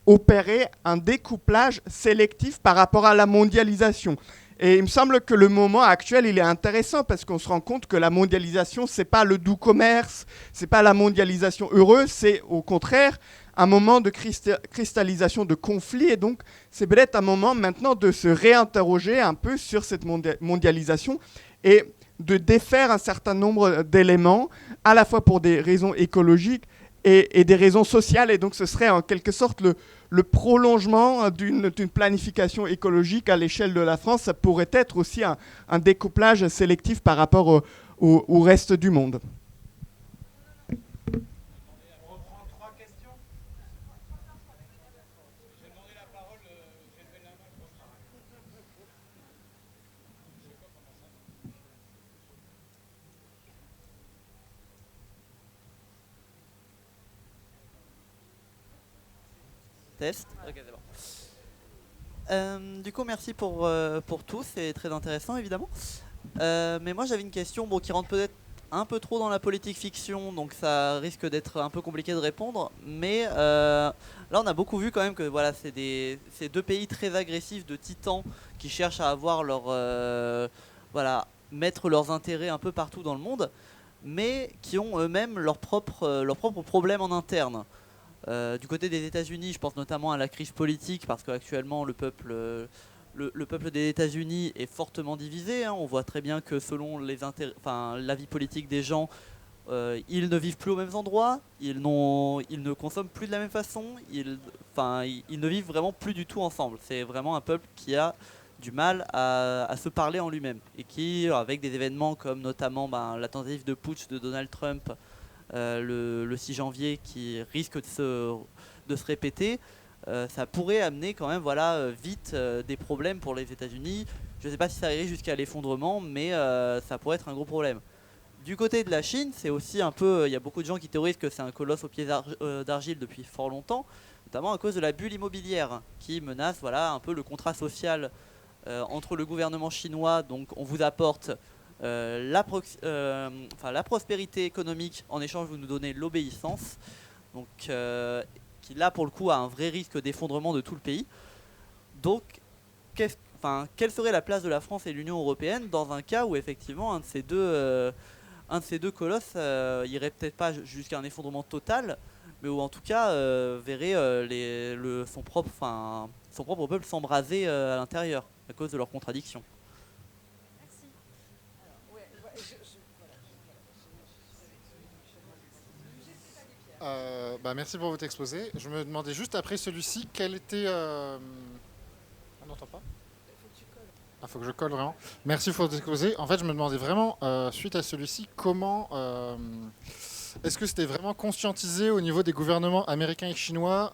opérer un découplage sélectif par rapport à la mondialisation. Et il me semble que le moment actuel, il est intéressant parce qu'on se rend compte que la mondialisation, c'est pas le doux commerce, c'est pas la mondialisation heureuse, c'est au contraire un moment de cristallisation de conflits. Et donc, c'est peut-être un moment maintenant de se réinterroger un peu sur cette mondialisation et de défaire un certain nombre d'éléments, à la fois pour des raisons écologiques et des raisons sociales. Et donc, ce serait en quelque sorte le prolongement d'une planification écologique à l'échelle de la France. Ça pourrait être aussi un découplage sélectif par rapport au reste du monde. Test. Ok, c'est bon. Du coup, merci pour tout, c'est très intéressant évidemment. Mais moi j'avais une question qui rentre peut-être un peu trop dans la politique fiction, donc ça risque d'être un peu compliqué de répondre. Mais là on a beaucoup vu quand même que voilà, c'est deux pays très agressifs de titans qui cherchent à avoir mettre leurs intérêts un peu partout dans le monde, mais qui ont eux-mêmes leurs propres problèmes en interne. Du côté des États-Unis, je pense notamment à la crise politique, parce qu'actuellement le peuple des États-Unis est fortement divisé. On voit très bien que selon la vie politique des gens, ils ne vivent plus aux mêmes endroits, ils ne consomment plus de la même façon, ils ne vivent vraiment plus du tout ensemble. C'est vraiment un peuple qui a du mal à se parler en lui-même, et qui, avec des événements comme notamment la tentative de putsch de Donald Trump le 6 janvier qui risque de se répéter, ça pourrait amener quand même vite des problèmes pour les États-Unis. Je ne sais pas si ça irait jusqu'à l'effondrement, mais ça pourrait être un gros problème. Du côté de la Chine, c'est aussi un peu, il y a beaucoup de gens qui théorisent que c'est un colosse aux pieds d'argile depuis fort longtemps, notamment à cause de la bulle immobilière qui menace un peu le contrat social entre le gouvernement chinois. Donc on vous apporte la prospérité économique, en échange vous nous donnez l'obéissance, donc qui là pour le coup a un vrai risque d'effondrement de tout le pays. Donc quelle serait la place de la France et de l'Union européenne dans un cas où effectivement un de ces deux colosses irait peut-être pas jusqu'à un effondrement total, mais où en tout cas verrait son propre peuple s'embraser à l'intérieur à cause de leurs contradictions. Merci pour votre exposé. Je me demandais juste après celui-ci, quel était... On n'entend pas ? Il faut que je colle vraiment. Merci pour votre exposé. En fait, je me demandais vraiment, suite à celui-ci, comment... est-ce que c'était vraiment conscientisé au niveau des gouvernements américains et chinois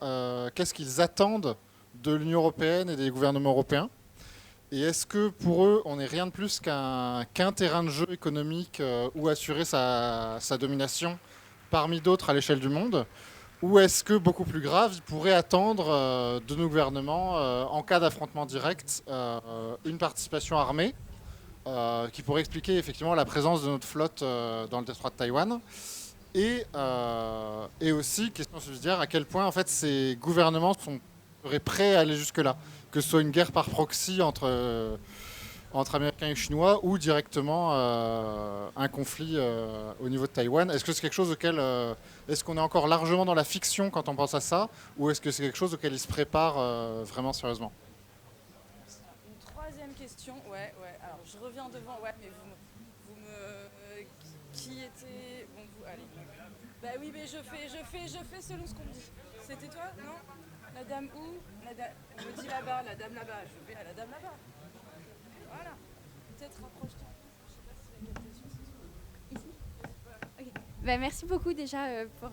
qu'est-ce qu'ils attendent de l'Union européenne et des gouvernements européens ? Et est-ce que pour eux, on n'est rien de plus qu'un terrain de jeu économique où assurer sa domination parmi d'autres à l'échelle du monde, ou est-ce que, beaucoup plus grave, ils pourraient attendre de nos gouvernements, en cas d'affrontement direct, une participation armée qui pourrait expliquer effectivement la présence de notre flotte dans le détroit de Taïwan, et aussi, question subsidiaire, à quel point en fait, ces gouvernements seraient prêts à aller jusque-là, que ce soit une guerre par proxy entre Américains et Chinois, ou directement un conflit au niveau de Taïwan. Est-ce que c'est quelque chose auquel... est-ce qu'on est encore largement dans la fiction quand on pense à ça, ou est-ce que c'est quelque chose auquel ils se préparent vraiment sérieusement ? Une troisième question, ouais. Alors je reviens devant, mais vous me... Qui était... Bon, vous, allez. Bah oui, mais je fais selon ce qu'on me dit. C'était toi, non ? La dame où ? On me dit là-bas, la dame là-bas. Je vais à la dame là-bas. Voilà. Peut-être rapproche-toi. Je sais pas si la captation c'est ici. Okay. Merci beaucoup déjà pour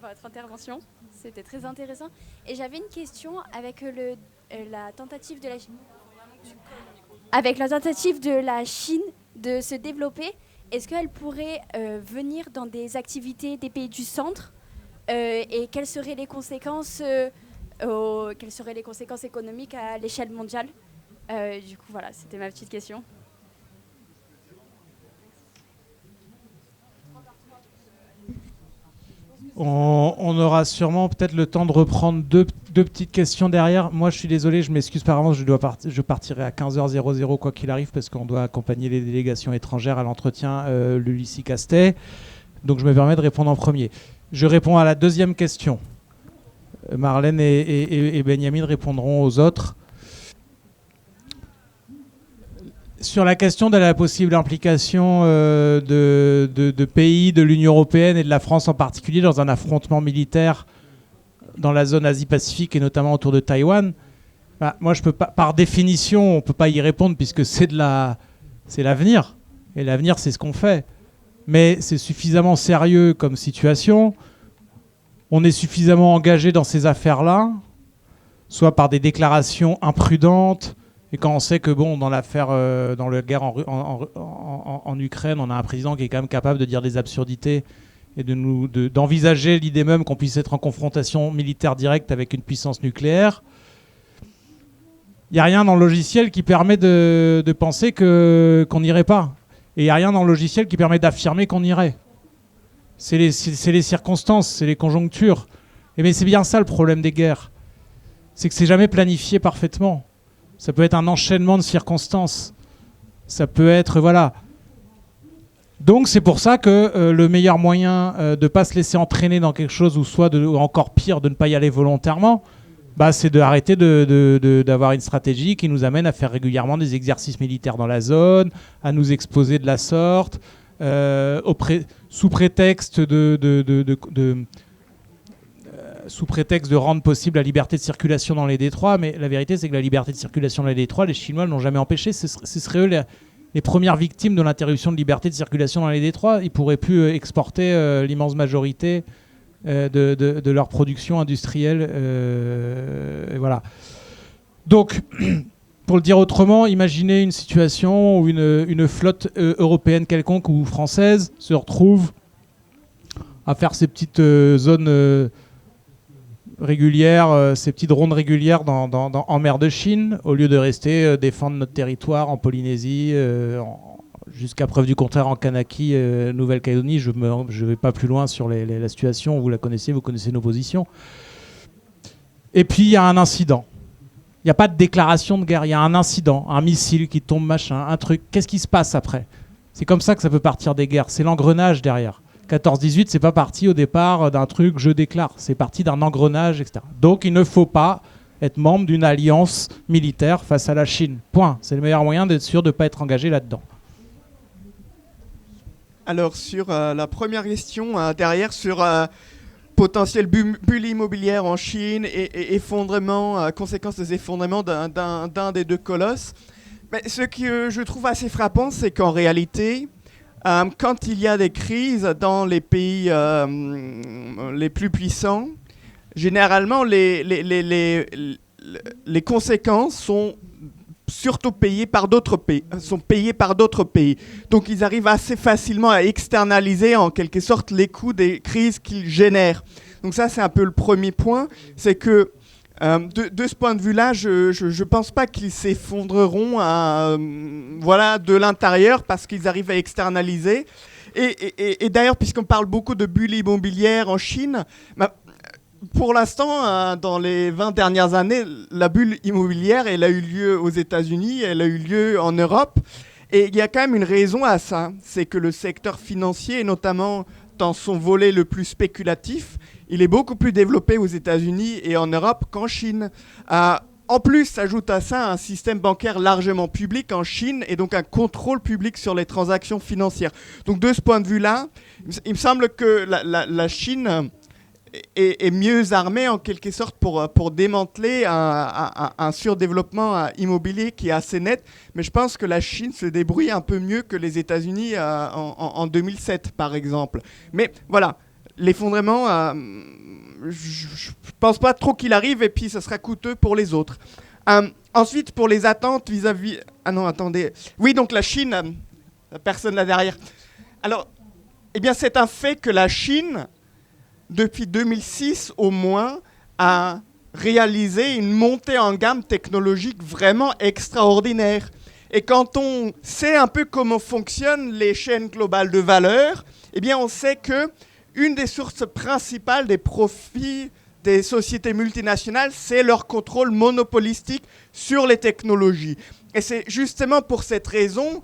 votre intervention. C'était très intéressant. Et j'avais une question avec la tentative de la Chine. Avec la tentative de la Chine de se développer, est-ce qu'elle pourrait venir dans des activités des pays du centre et quelles seraient les conséquences économiques à l'échelle mondiale ? Du coup, voilà, c'était ma petite question. On aura sûrement peut-être le temps de reprendre deux petites questions derrière. Moi, je suis désolé, je m'excuse par avance, je partirai à 15h00 quoi qu'il arrive, parce qu'on doit accompagner les délégations étrangères à l'entretien Lucie Castet. Donc, je me permets de répondre en premier. Je réponds à la deuxième question. Marlène et Benjamin répondront aux autres. Sur la question de la possible implication de pays de l'Union européenne et de la France en particulier dans un affrontement militaire dans la zone Asie-Pacifique et notamment autour de Taïwan, moi je peux pas, par définition, on ne peut pas y répondre puisque c'est l'avenir. Et l'avenir, c'est ce qu'on fait. Mais c'est suffisamment sérieux comme situation. On est suffisamment engagé dans ces affaires-là, soit par des déclarations imprudentes. Et quand on sait que dans l'affaire, dans la guerre en Ukraine, on a un président qui est quand même capable de dire des absurdités et d'envisager l'idée même qu'on puisse être en confrontation militaire directe avec une puissance nucléaire, il n'y a rien dans le logiciel qui permet de penser qu'on n'irait pas. Et il n'y a rien dans le logiciel qui permet d'affirmer qu'on irait. C'est les circonstances, c'est les conjonctures. Mais c'est bien ça le problème des guerres. C'est que c'est jamais planifié parfaitement. Ça peut être un enchaînement de circonstances. Ça peut être... Voilà. Donc c'est pour ça que le meilleur moyen de ne pas se laisser entraîner dans quelque chose, ou soit, ou encore pire, de ne pas y aller volontairement, c'est d'arrêter d'avoir une stratégie qui nous amène à faire régulièrement des exercices militaires dans la zone, à nous exposer de la sorte, sous prétexte sous prétexte de rendre possible la liberté de circulation dans les détroits. Mais la vérité, c'est que la liberté de circulation dans les détroits, les Chinois ne l'ont jamais empêché. Ce seraient eux les premières victimes de l'interruption de liberté de circulation dans les détroits. Ils pourraient plus exporter l'immense majorité de leur production industrielle. Et voilà. Donc, pour le dire autrement, imaginez une situation où une flotte européenne quelconque ou française se retrouve à faire ces petites zones régulières, ces petites rondes régulières en mer de Chine, au lieu de rester défendre notre territoire en Polynésie, jusqu'à preuve du contraire en Kanaki, Nouvelle-Calédonie. Je ne vais pas plus loin sur la situation, vous la connaissez, vous connaissez nos positions. Et puis il y a un incident. Il n'y a pas de déclaration de guerre, il y a un incident, un missile qui tombe, machin, un truc. Qu'est-ce qui se passe après? C'est comme ça que ça peut partir des guerres, c'est l'engrenage derrière. 14-18, c'est pas parti au départ d'un truc je déclare, c'est parti d'un engrenage, etc. Donc il ne faut pas être membre d'une alliance militaire face à la Chine. Point. C'est le meilleur moyen d'être sûr de ne pas être engagé là-dedans. Alors sur la première question, derrière, sur potentielle bulle immobilière en Chine et effondrement, conséquences des effondrements d'un des deux colosses, mais ce que je trouve assez frappant, c'est qu'en réalité, quand il y a des crises dans les pays les plus puissants, généralement les conséquences sont surtout payées par d'autres pays, Donc ils arrivent assez facilement à externaliser en quelque sorte les coûts des crises qu'ils génèrent. Donc ça, c'est un peu le premier point, c'est que de ce point de vue-là, je pense pas qu'ils s'effondreront de l'intérieur parce qu'ils arrivent à externaliser. Et d'ailleurs, puisqu'on parle beaucoup de bulle immobilière en Chine, pour l'instant, dans les 20 dernières années, la bulle immobilière, elle a eu lieu aux États-Unis, elle a eu lieu en Europe. Et il y a quand même une raison à ça, c'est que le secteur financier, notamment dans son volet le plus spéculatif, il est beaucoup plus développé aux États-Unis et en Europe qu'en Chine. En plus, s'ajoute à ça un système bancaire largement public en Chine et donc un contrôle public sur les transactions financières. Donc de ce point de vue-là, il me semble que la Chine est mieux armée en quelque sorte pour démanteler un surdéveloppement immobilier qui est assez net. Mais je pense que la Chine se débrouille un peu mieux que les États-Unis en 2007, par exemple. Mais voilà. L'effondrement, je pense pas trop qu'il arrive et puis ça sera coûteux pour les autres. Ensuite, pour les attentes vis-à-vis... Ah non, attendez. Oui, donc la Chine, la personne là derrière. Alors, eh bien, c'est un fait que la Chine, depuis 2006 au moins, a réalisé une montée en gamme technologique vraiment extraordinaire. Et quand on sait un peu comment fonctionnent les chaînes globales de valeur, eh bien, on sait que une des sources principales des profits des sociétés multinationales, c'est leur contrôle monopolistique sur les technologies. Et c'est justement pour cette raison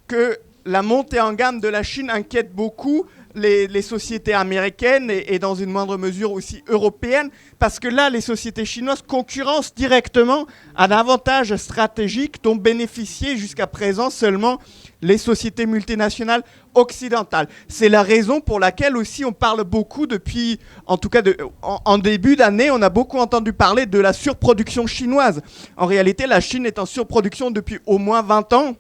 que la montée en gamme de la Chine inquiète beaucoup les sociétés américaines et dans une moindre mesure aussi européennes, parce que là, les sociétés chinoises concurrencent directement un avantage stratégique dont bénéficiaient jusqu'à présent seulement les sociétés multinationales occidentales. C'est la raison pour laquelle aussi on parle beaucoup depuis, en tout cas en début d'année, on a beaucoup entendu parler de la surproduction chinoise. En réalité, la Chine est en surproduction depuis au moins 20 ans.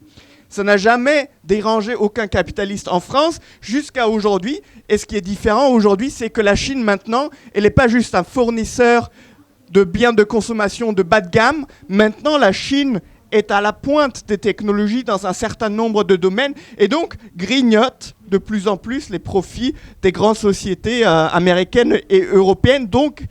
Ça n'a jamais dérangé aucun capitaliste en France jusqu'à aujourd'hui. Et ce qui est différent aujourd'hui, c'est que la Chine, maintenant, elle n'est pas juste un fournisseur de biens de consommation de bas de gamme. Maintenant, la Chine est à la pointe des technologies dans un certain nombre de domaines et donc grignote de plus en plus les profits des grandes sociétés américaines et européennes. Donc,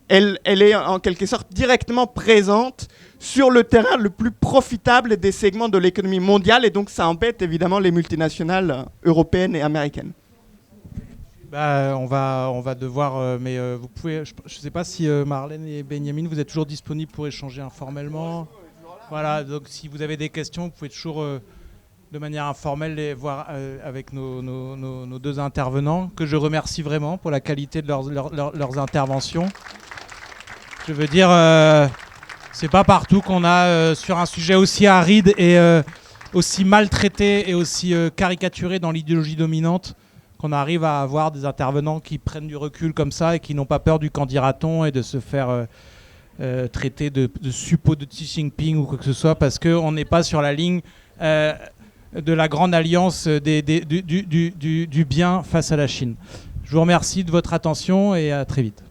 elle est en quelque sorte directement présente sur le terrain le plus profitable des segments de l'économie mondiale et donc ça embête évidemment les multinationales européennes et américaines. On va devoir, mais vous pouvez, je ne sais pas si Marlène et Benjamin, vous êtes toujours disponibles pour échanger informellement. Voilà, donc si vous avez des questions, vous pouvez toujours de manière informelle les voir avec nos deux intervenants, que je remercie vraiment pour la qualité de leurs interventions. Je veux dire, c'est pas partout qu'on a sur un sujet aussi aride et aussi maltraité et aussi caricaturé dans l'idéologie dominante, qu'on arrive à avoir des intervenants qui prennent du recul comme ça et qui n'ont pas peur du qu'en dira-t-on et de se faire traiter de suppôt de Xi Jinping ou quoi que ce soit, parce qu'on n'est pas sur la ligne de la grande alliance du bien face à la Chine. Je vous remercie de votre attention et à très vite.